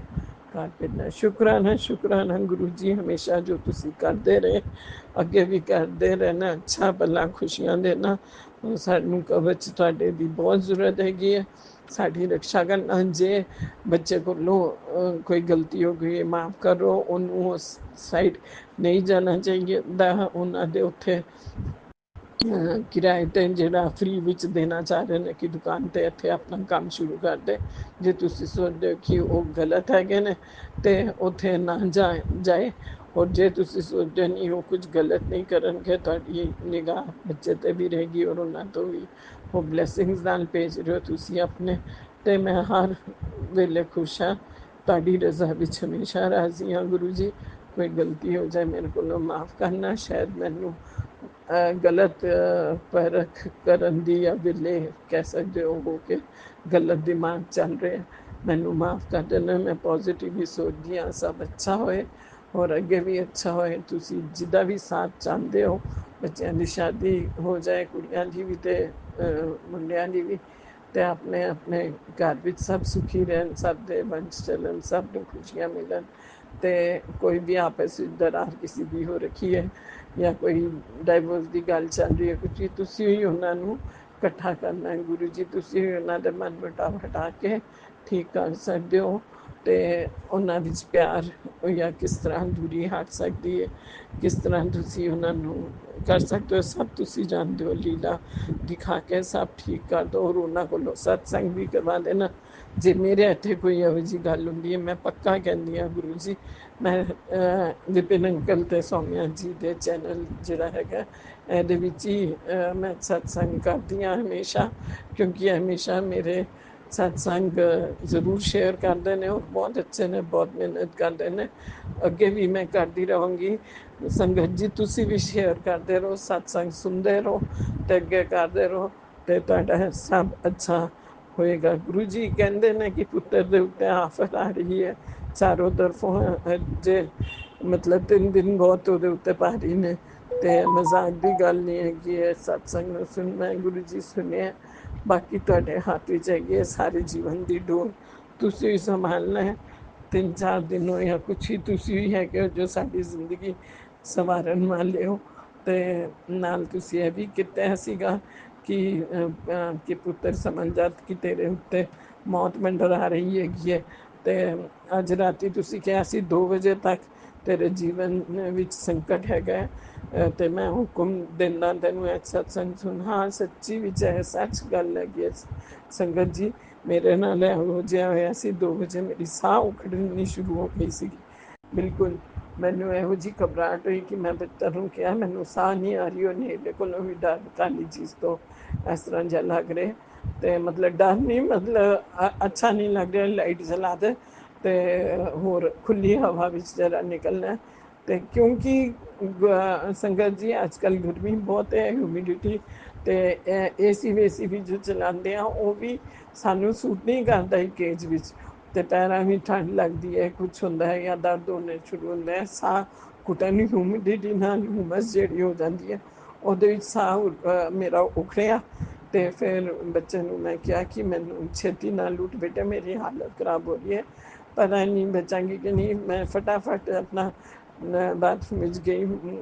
Speaker 5: ਕਰ ਭੇਜਣਾ। ਸ਼ੁਕਰਾਨਾ ਸ਼ੁਕਰਾਨਾ ਗੁਰੂ ਜੀ, ਹਮੇਸ਼ਾ ਜੋ ਤੁਸੀਂ ਕਰਦੇ ਰਹੇ, ਅੱਗੇ ਵੀ ਕਰਦੇ ਰਹਿਣਾ, ਅੱਛਾ ਭਲਾ ਖੁਸ਼ੀਆਂ ਦੇਣਾ, ਸਾਨੂੰ ਕਵਚ ਤੁਹਾਡੇ ਦੀ ਬਹੁਤ ਜ਼ਰੂਰਤ ਹੈਗੀ ਹੈ, ਸਾਡੀ ਰੱਖਿਆ ਕਰਨਾ। ਜੇ ਬੱਚੇ ਕੋਲੋਂ ਕੋਈ ਗਲਤੀ ਹੋ ਗਈ, ਮਾफ़ ਕਰੋ, ਉਹਨੂੰ ਉਸ ਸਾਈਡ ਨਹੀਂ ਜਾਣਾ ਚਾਹੀਦਾ, ਉਹਨਾਂ ਦੇ ਉੱਥੇ ਕਿਰਾਏ 'ਤੇ ਜਿਹੜਾ ਫ੍ਰੀ ਵਿੱਚ ਦੇਣਾ ਚਾਹ ਰਹੇ ਨੇ ਕਿ ਦੁਕਾਨ 'ਤੇ ਇੱਥੇ ਆਪਣਾ ਕੰਮ ਸ਼ੁਰੂ ਕਰ ਦੇ, ਜੇ ਤੁਸੀਂ ਸੋਚਦੇ ਹੋ ਕਿ ਉਹ ਗਲਤ ਹੈਗੇ ਨੇ ਤੇ ਉੱਥੇ ਨਾ ਜਾਏ, ਔਰ ਜੇ ਤੁਸੀਂ ਸੋਚਦੇ ਨਹੀਂ ਉਹ ਕੁਝ ਗਲਤ ਨਹੀਂ ਕਰਨਗੇ, ਤੁਹਾਡੀ ਨਿਗਾਹ ਬੱਚੇ 'ਤੇ ਵੀ ਰਹੇਗੀ, ਔਰ ਉਹਨਾਂ ਤੋਂ ਵੀ ਉਹ ਬਲੈਸਿੰਗਸ ਨਾਲ ਭੇਜ ਰਹੇ ਹੋ ਤੁਸੀਂ ਆਪਣੇ, ਤੇ ਮੈਂ ਹਰ ਵੇਲੇ ਖੁਸ਼ ਹਾਂ, ਤੁਹਾਡੀ ਰਜ਼ਾ ਵਿੱਚ ਹਮੇਸ਼ਾ ਰਾਜ਼ੀ ਹਾਂ ਗੁਰੂ ਜੀ। ਕੋਈ ਗਲਤੀ ਹੋ ਜਾਏ ਮੇਰੇ ਕੋਲੋਂ ਮਾफ़ ਕਰਨਾ, ਸ਼ਾਇਦ ਮੈਨੂੰ ਗਲਤ ਪਰਖ ਕਰਨ ਦੀ ਜਾਂ ਵੇਲੇ ਕਹਿ ਸਕਦੇ ਹੋ ਕਿ ਗਲਤ ਦਿਮਾਗ ਚੱਲ ਰਿਹਾ, ਮੈਨੂੰ ਮਾफ़ ਕਰ ਦੇਣਾ, ਮੈਂ ਪੋਜ਼ੀਟਿਵ ਹੀ ਸੋਚਦੀ ਹਾਂ, ਸਭ ਅੱਛਾ ਹੋਏ ਔਰ ਅੱਗੇ ਵੀ ਅੱਛਾ ਹੋਏ। ਤੁਸੀਂ ਜਿੱਦਾਂ ਵੀ ਸਾਥ ਚਾਹੁੰਦੇ ਹੋ, ਬੱਚਿਆਂ ਦੀ ਸ਼ਾਦੀ ਹੋ ਜਾਏ, ਕੁੜੀਆਂ ਦੀ ਵੀ ਤੇ ਮੁੰਡਿਆਂ ਦੀ ਵੀ, ਤੇ ਆਪਣੇ ਆਪਣੇ ਘਰ ਵਿੱਚ ਸਭ ਸੁਖੀ ਰਹਿਣ, ਸਭ ਦੇ ਵੰਸ਼ ਚੱਲਣ, ਸਭ ਨੂੰ ਖੁਸ਼ੀਆਂ ਮਿਲਣ, ਤੇ ਕੋਈ ਵੀ ਆਪਸ ਵਿੱਚ ਦਰਾਰ ਕਿਸੇ ਦੀ ਹੋ ਰੱਖੀ ਹੈ ਜਾਂ ਕੋਈ ਡਾਈਵੋਰਸ ਦੀ ਗੱਲ ਚੱਲ ਰਹੀ ਹੈ, ਕੁਝ ਤੁਸੀਂ ਹੀ ਉਹਨਾਂ ਨੂੰ ਇਕੱਠਾ ਕਰਨਾ ਹੈ ਗੁਰੂ ਜੀ, ਤੁਸੀਂ ਹੀ ਉਹਨਾਂ ਦੇ ਮਨ ਮੁਟਾਵ ਹਟਾ ਕੇ ਠੀਕ ਕਰ ਸਕਦੇ ਹੋ, ਤੇ ਉਹਨਾਂ ਵਿੱਚ ਪਿਆਰ ਜਾਂ ਕਿਸ ਤਰ੍ਹਾਂ ਦੂਰੀ ਹਟ ਸਕਦੀ ਹੈ, ਕਿਸ ਤਰ੍ਹਾਂ ਤੁਸੀਂ ਉਹਨਾਂ ਨੂੰ ਕਰ ਸਕਦੇ ਹੋ, ਸਭ ਤੁਸੀਂ ਜਾਣਦੇ ਹੋ, ਲੀਲਾ ਦਿਖਾ ਕੇ ਸਭ ਠੀਕ ਕਰ ਦਿਓ, ਔਰ ਉਹਨਾਂ ਕੋਲੋਂ ਸਤਸੰਗ ਵੀ ਕਰਵਾ ਦੇਣਾ। ਜੇ ਮੇਰੇ ਇੱਥੇ ਕੋਈ ਇਹੋ ਜਿਹੀ ਗੱਲ ਹੁੰਦੀ ਹੈ, ਮੈਂ ਪੱਕਾ ਕਹਿੰਦੀ ਹਾਂ ਗੁਰੂ ਜੀ, ਮੈਂ ਵਿਪਿਨ ਅੰਕਲ ਤੇ ਸੌਮਿਆ ਜੀ ਦੇ ਚੈਨਲ ਜਿਹੜਾ ਹੈਗਾ ਇਹਦੇ ਵਿੱਚ ਹੀ ਮੈਂ ਸਤਸੰਗ ਕਰਦੀ ਹਾਂ ਹਮੇਸ਼ਾ, ਕਿਉਂਕਿ ਹਮੇਸ਼ਾ ਮੇਰੇ ਸਤਸੰਗ ਜ਼ਰੂਰ ਸ਼ੇਅਰ ਕਰਦੇ ਨੇ, ਔਰ ਬਹੁਤ ਅੱਛੇ ਨੇ, ਬਹੁਤ ਮਿਹਨਤ ਕਰਦੇ ਨੇ, ਅੱਗੇ ਵੀ ਮੈਂ ਕਰਦੀ ਰਹਾਂਗੀ। ਸੰਗਤ ਜੀ ਤੁਸੀਂ ਵੀ ਸ਼ੇਅਰ ਕਰਦੇ ਰਹੋ, ਸਤਸੰਗ ਸੁਣਦੇ ਰਹੋ, ਤੇ ਅੱਗੇ ਕਰਦੇ ਰਹੋ, ਤੇ ਤੁਹਾਡਾ ਸਭ ਅੱਛਾ ਹੋਏਗਾ। ਗੁਰੂ ਜੀ ਕਹਿੰਦੇ ਨੇ ਕਿ ਪੁੱਤਰ ਦੇ ਉੱਤੇ ਆਫਤ ਆ ਰਹੀ ਹੈ ਚਾਰੋਂ ਤਰਫੋਂ, ਜੇ ਮਤਲਬ 3 ਦਿਨ ਬਹੁਤ ਉਹਦੇ ਉੱਤੇ ਭਾਰੀ ਨੇ, ਤੇ ਮਜ਼ਾਕ ਦੀ ਗੱਲ ਨਹੀਂ ਹੈਗੀ ਹੈ, ਸਤਸੰਗ ਨੂੰ ਸੁਣਨਾ ਗੁਰੂ ਜੀ ਸੁਣਿਆ, ਬਾਕੀ ਤੁਹਾਡੇ ਹੱਥ ਵਿੱਚ ਹੈਗੀ ਹੈ ਸਾਰੇ ਜੀਵਨ ਦੀ ਡੋਰ, ਤੁਸੀਂ ਹੀ ਸੰਭਾਲਣਾ ਹੈ। 3-4 ਦਿਨ ਹੋ ਜਾਂ ਕੁਛ ਹੀ, ਤੁਸੀਂ ਹੀ ਹੈਗੇ ਹੋ ਜੋ ਸਾਡੀ ਜ਼ਿੰਦਗੀ ਸੰਵਾਰਨ ਵਾਲੇ ਹੋ, ਤੇ ਨਾਲ ਤੁਸੀਂ ਇਹ ਵੀ ਕੀਤਾ ਸੀਗਾ ਕਿ ਪੁੱਤਰ ਸਮਝ ਜਾ ਕਿ ਤੇਰੇ ਉੱਤੇ ਮੌਤ ਮੰਡਰਾ ਰਹੀ ਹੈਗੀ ਹੈ, ਤੇ ਅੱਜ ਰਾਤੀ ਤੁਸੀਂ ਕਿਹਾ ਸੀ 2 ਵਜੇ ਤੱਕ ਤੇਰੇ ਜੀਵਨ ਵਿੱਚ ਸੰਕਟ ਹੈਗਾ, ਤੇ ਮੈਂ ਹੁਕਮ ਦਿੰਦਾ ਤੈਨੂੰ ਇਹ ਸਤਸੰਗ ਸੁਣ। ਹਾਂ ਸੱਚੀ ਵਿੱਚ ਇਹ ਸੱਚ ਗੱਲ ਹੈਗੀ ਹੈ ਸੰਗਤ ਜੀ, ਮੇਰੇ ਨਾਲ ਇਹੋ ਜਿਹਾ ਹੋਇਆ ਸੀ, 2 ਵਜੇ ਮੇਰੀ ਸਾਹ ਉਖੜਨੀ ਸ਼ੁਰੂ ਹੋ ਗਈ ਸੀ, ਬਿਲਕੁਲ ਮੈਨੂੰ ਇਹੋ ਜਿਹੀ ਘਬਰਾਹਟ ਹੋਈ ਕਿ ਮੈਂ ਬੱਚਿਆਂ ਨੂੰ ਕਿਹਾ ਮੈਨੂੰ ਸਾਹ ਨਹੀਂ ਆ ਰਹੀ, ਉਹ ਨੇੜੇ ਕੋਲੋਂ ਵੀ ਡਰ ਕਾਲੀ ਚੀਜ਼ ਤੋਂ ਇਸ ਤਰ੍ਹਾਂ ਜਿਹਾ ਲੱਗ ਰਿਹਾ, ਤੇ ਮਤਲਬ ਡਰ ਨਹੀਂ, ਮਤਲਬ ਅੱਛਾ ਨਹੀਂ ਲੱਗ ਰਿਹਾ, ਲਾਈਟ ਜਲਾ ਦੇ ਤੇ ਹੋਰ ਖੁੱਲੀ ਹਵਾ ਵਿੱਚ ਜਰਾ ਨਿਕਲਣਾ, ਤੇ ਕਿਉਂਕਿ ਸੰਗਤ ਜੀ ਅੱਜ ਕੱਲ੍ਹ ਗਰਮੀ ਬਹੁਤ ਹੈ, ਹਿਊਮਿਡਿਟੀ, ਤੇ ਏਸੀ ਵੇਸੀ ਵੀ ਜੋ ਚਲਾਉਂਦੇ ਆ ਉਹ ਵੀ ਸਾਨੂੰ ਸੂਟ ਨਹੀਂ ਕਰਦਾ ਇੱਕ ਏਜ ਵਿੱਚ, ਤੇ ਪੈਰਾਂ ਵੀ ਠੰਡ ਲੱਗਦੀ ਹੈ, ਕੁਛ ਹੁੰਦਾ ਹੈ ਜਾਂ ਦਰਦ ਹੋਣੇ ਸ਼ੁਰੂ ਹੁੰਦਾ ਹੈ, ਸਾਹ ਘੁੱਟਣ, ਹਿਊਮਿਡਿਟੀ ਨਾਲ ਹਿਊਮਸ ਜਿਹੜੀ ਹੋ ਜਾਂਦੀ ਹੈ, ਉਹਦੇ ਵਿੱਚ ਸਾਹ ਮੇਰਾ ਉਖੜਿਆ, ਤੇ ਫਿਰ ਬੱਚੇ ਨੂੰ ਮੈਂ ਕਿਹਾ ਕਿ ਮੈਨੂੰ ਛੇਤੀ ਨਾਲ ਉੱਠ ਬੇਟਾ, ਮੇਰੀ ਹਾਲਤ ਖਰਾਬ ਹੋ ਰਹੀ ਹੈ, ਪਤਾ ਨਹੀਂ ਬਚਾਂਗੀ ਕਿ ਨਹੀਂ। ਮੈਂ ਫਟਾਫਟ ਆਪਣਾ ਬਾਥਰੂਮ ਵਿੱਚ ਗਈ,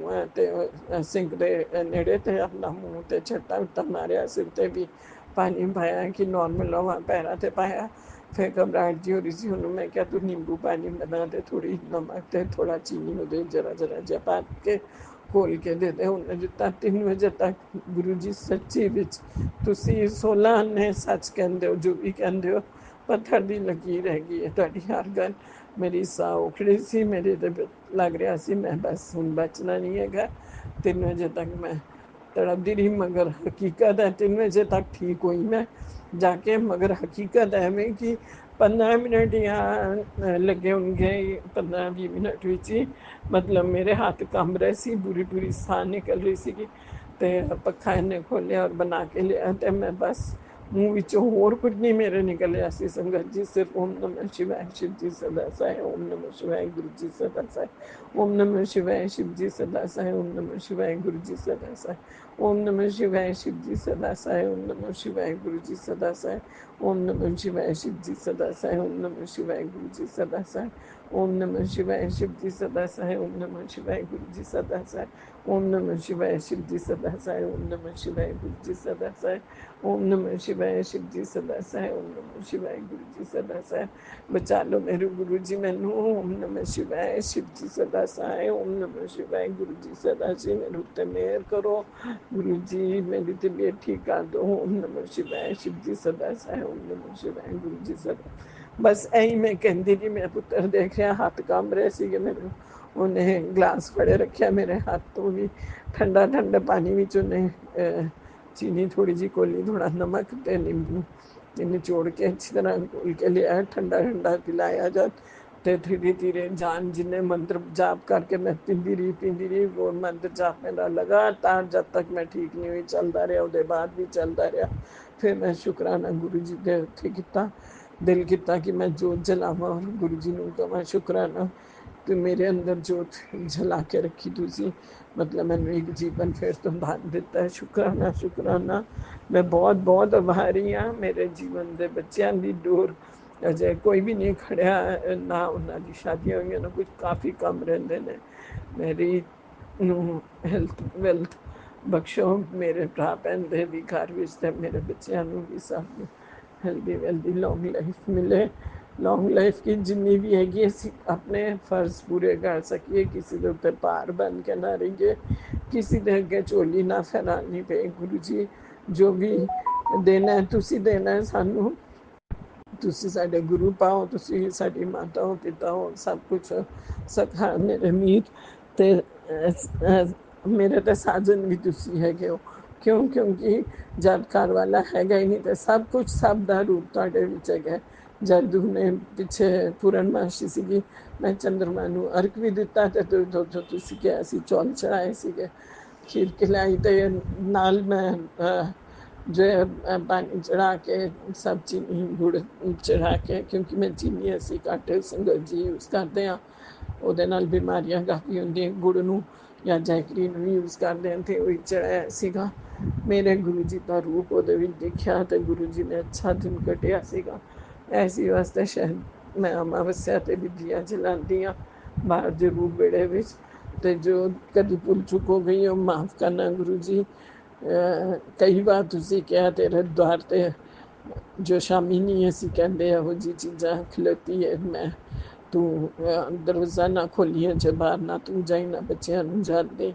Speaker 5: ਤੇ ਸਿੰਕ ਦੇ ਨੇੜੇ, ਤੇ ਆਪਣਾ ਮੂੰਹ ਤੇ ਛੱਟਾ ਉੱਟਾ ਮਾਰਿਆ, ਸਿਰ ਤੇ ਵੀ ਪਾਣੀ ਪਾਇਆ ਕਿ ਨੋਰਮਲ ਹਵਾ ਪੈਰਾਂ 'ਤੇ ਪਾਇਆ, ਫਿਰ ਘਬਰਾਹਟ ਜਿਹੀ ਹੋ ਰਹੀ ਸੀ, ਉਹਨੂੰ ਮੈਂ ਕਿਹਾ ਤੂੰ ਨਿੰਬੂ ਪਾਣੀ ਬਣਾ ਦੇ, ਥੋੜ੍ਹੀ ਨਮਕ ਤੇ ਥੋੜ੍ਹਾ ਚੀਨੀ ਉਹਦੇ ਜਰਾ ਜਿਹਾ ਪਾ ਕੇ ਖੋਲ ਕੇ ਦੇ ਦੇ। ਉਹਨੇ ਦਿੱਤਾ 3 ਵਜੇ ਤੱਕ। ਗੁਰੂ ਜੀ ਸੱਚੀ ਵਿੱਚ ਤੁਸੀਂ 16 ਆਨੇ ਸੱਚ ਕਹਿੰਦੇ ਹੋ, ਜੋ ਵੀ ਕਹਿੰਦੇ ਹੋ, ਪੱਥਰ ਦੀ ਲਕੀਰ ਹੈਗੀ ਹੈ ਤੁਹਾਡੀ ਹਰ ਗੱਲ। ਮੇਰੀ ਸਾਹ ਉਖੜੀ ਸੀ, ਮੇਰੇ ਤੇ ਲੱਗ ਰਿਹਾ ਸੀ ਮੈਂ ਬਸ ਹੁਣ ਬਚਣਾ ਨਹੀਂ ਹੈਗਾ। 3 ਵਜੇ ਤੱਕ ਮੈਂ ਤੜਪਦੀ ਰਹੀ, ਮਗਰ ਹਕੀਕਤ ਹੈ 3 ਵਜੇ ਤੱਕ ਠੀਕ ਹੋਈ ਮੈਂ ਜਾ ਕੇ। ਮਗਰ ਹਕੀਕਤ ਐਵੇਂ ਕਿ 15 ਮਿੰਟ ਜਾਂ ਲੱਗੇ ਹੋਣਗੇ, 15-20 ਮਿੰਟ ਵਿੱਚ ਹੀ ਮਤਲਬ ਮੇਰੇ ਹੱਥ ਕੰਬ ਰਹੇ ਸੀ, ਪੂਰੀ ਪੂਰੀ ਸਾਹ ਨਿਕਲ ਰਹੀ ਸੀਗੀ। ਤੇ ਪੱਖਾ ਇਹਨੇ ਖੋਲਿਆ ਔਰ ਬਣਾ ਕੇ ਲਿਆ, ਤੇ ਮੈਂ ਬਸ ਮੂੰਹ ਵਿੱਚੋਂ ਹੋਰ ਕੁਝ ਨਹੀਂ ਮੇਰੇ ਨਿਕਲਿਆ ਸੀ ਸੰਗਤ ਜੀ, ਸਿਰਫ ਓਮ ਨਮः शिवाय शिव जी सदा सहाय, ओम नमः शिवाय गुरु जी सदा सहाय, ओम नमः शिवाय शिव जी सदा सहाय, ओम नमः शिवाय गुरु जी सदा सहाय, ओम नमः शिवाय शिव जी सदा सहाय, ओम नमः शिवाय गुरु जी सदा सहाय, ओम नमः शिवाय शिव जी सदा सहाय, ओम नमः शिवाय गुरु जी सदा सहाय, ओम नमः शिवाय शिव जी सदा सहाय, ओम नमः शिवाय गुरु जी सदा सहाय, ओम नमः शिवाय शिव जी सदा सहाय, ओम नमः शिवाय गुरु जी सदा सहाय, ओम नमः शिवाय शिव जी सदा सहाय, ओम नमः शिवाय गुरु जी सदा सहाय। बचा लो मेरे गुरु जी मैनू। ओम नमः शिवाय शिव जी सदा सहाय, ओम नमः शिवाय गुरु जी सदा सहाय। मेरे उत्ते मेहर करो गुरु जी, मेरी तबीयत ठीक कर दो। ओम नमः शिवाय शिव जी सदा सहाय, ओम नमः शिवाय गुरु जी सदा। बस यही मैं कहती थी। मेरा पुत्र देख रहा, हाथ कंब रहे सी मेरे, उन्हें ग्लास फड़े रखा मेरे हाथ तो भी ठंडा ठंडा पानी में उन्हें चीनी थोड़ी जी कोली, थोड़ा नमक ते नींबू निचोड़ के अच्छी तरह घोल के लिया, ठंडा ठंडा पिलाया। जब तो धीरे धीरे जान जिन्हें मंत्र जाप करके मैं पींदी रही वो मंत्र जाप मेरा लगातार जब तक मैं ठीक नहीं हुई चलता रहा, उसके बाद भी चलता रहा। फिर मैं शुकराना गुरु जी के उत्थे किता, दिल किया कि मैं जोत जलावा और गुरु जी नूं कहां शुकराना कि मेरे अंदर जोत जला के रखी तुसी, मतलब मैंने एक जीवन फिर तो बांध दिता है। शुकराना शुकराना। मैं बहुत बहुत आभारी हाँ। मेरे जीवन के बच्चों की डोर अजय कोई भी नहीं खड़िया ना, उन्होंने शादियां हुई ना कुछ, काफ़ी कम रहंदे ने। मेरी हेल्थ वेल्थ बख्शो, मेरे भरा भैन दे भी घर विच, मेरे बच्चों भी सब हेल्दी वेल्दी लॉन्ग लाइफ मिले। लॉन्ग लाइफ की जिन्नी भी हैगी असीं अपने फर्ज पूरे कर सकीए, किसी के उत्ते भार बन के ना रहिए, किसी के अगे झोली ना फैलानी पे। गुरु जी जो भी देना है तुसी देना है सानू, तुसी साडे गुरु पाओ, तुसी साडी माता हो पिता हो, सब कुछ सखा मेरे मीत ते मेरे ते साजन भी तुसी हैगे हो। क्यों? क्योंकि जब घर वाला हैगा ही नहीं तो सब कुछ सब दा रूप तुहाडे विच हैगा। जद ने पिछे पूर्णमासी सीगी, मैं चंद्रमा नूं अर्घ भी दिता ते तुसी किहा सी चौल चढ़ाए सीगे, खीर खिलाई ते नाल मैं जो है पानी चढ़ा के सब चीनी गुड़ चढ़ा के, क्योंकि मैं चीनी असी घट संगत जी यूज़ करते हैं, ਉਹਦੇ ਨਾਲ ਬਿਮਾਰੀਆਂ ਕਾਫੀ ਹੁੰਦੀਆਂ। ਗੁੜ ਨੂੰ ਜਾਂ ਜੈਕਰੀ ਨੂੰ ਯੂਜ਼ ਕਰਦੇ ਹਾਂ ਤੇ ਉਹ ਚੜਾਇਆ ਸੀਗਾ। ਮੇਰੇ ਗੁਰੂ ਜੀ ਦਾ ਰੂਪ ਉਹਦੇ ਵਿੱਚ ਦੇਖਿਆ ਤੇ ਗੁਰੂ ਜੀ ਨੇ ਅੱਛਾ ਦਿਨ ਕੱਢਿਆ ਸੀਗਾ। ਐਸੀ ਵਾਸਤੇ ਸ਼ਾਇਦ ਮੈਂ ਅਮਾਵਸਿਆ ਤੇ ਵੀ ਦੀਆ ਜਲਾਉਂਦੀ ਹਾਂ ਬਾਹਰ ਜ਼ਰੂਰ ਵਿਹੜੇ ਵਿੱਚ। ਤੇ ਜੋ ਕਦੀ ਭੁੱਲ ਚੁੱਕ ਹੋ ਗਈ ਉਹ ਮਾफ़ ਕਰਨਾ ਗੁਰੂ ਜੀ। ਕਈ ਵਾਰ ਤੁਸੀਂ ਕਿਹਾ ਤੇਰੇ ਦੁਆਰ ਤੇ ਜੋ ਸ਼ਾਮੀ ਨਹੀਂ ਅਸੀਂ ਕਹਿੰਦੇ ਇਹੋ ਜਿਹੀ ਚੀਜ਼ਾਂ ਖਲੋਤੀ ਹੈ, ਮੈਂ ਤੂੰ ਦਰਵਾਜ਼ਾ ਨਾ ਖੋਲੀਏ ਜੇ ਬਾਹਰ ਨਾ ਤੂੰ ਜਾਈ ਨਾ ਬੱਚਿਆਂ ਨੂੰ ਜਾਣ ਦੇ।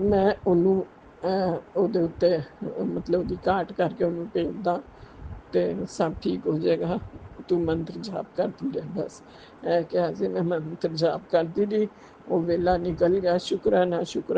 Speaker 5: ਮੈਂ ਉਹਨੂੰ ਉਹਦੇ ਉੱਤੇ ਮਤਲਬ ਉਹਦੀ ਘਾਟ ਕਰਕੇ ਉਹਨੂੰ ਭੇਜਦਾ ਤੇ ਸਭ ਠੀਕ ਹੋ ਜਾਏਗਾ। ਤੂੰ ਮੰਤਰ ਜਾਪ ਕਰਦੀ ਰਹਿ ਬਸ। ਇਹ ਕਿਹਾ ਸੀ, ਮੈਂ ਮੰਤਰ ਜਾਪ ਕਰਦੀ ਰਹੀ। ਉਹ ਵੇਲਾ ਨਿਕਲ ਗਿਆ। ਸ਼ੁਕਰਾਨਾ ਸ਼ੁਕਰਾਨਾ।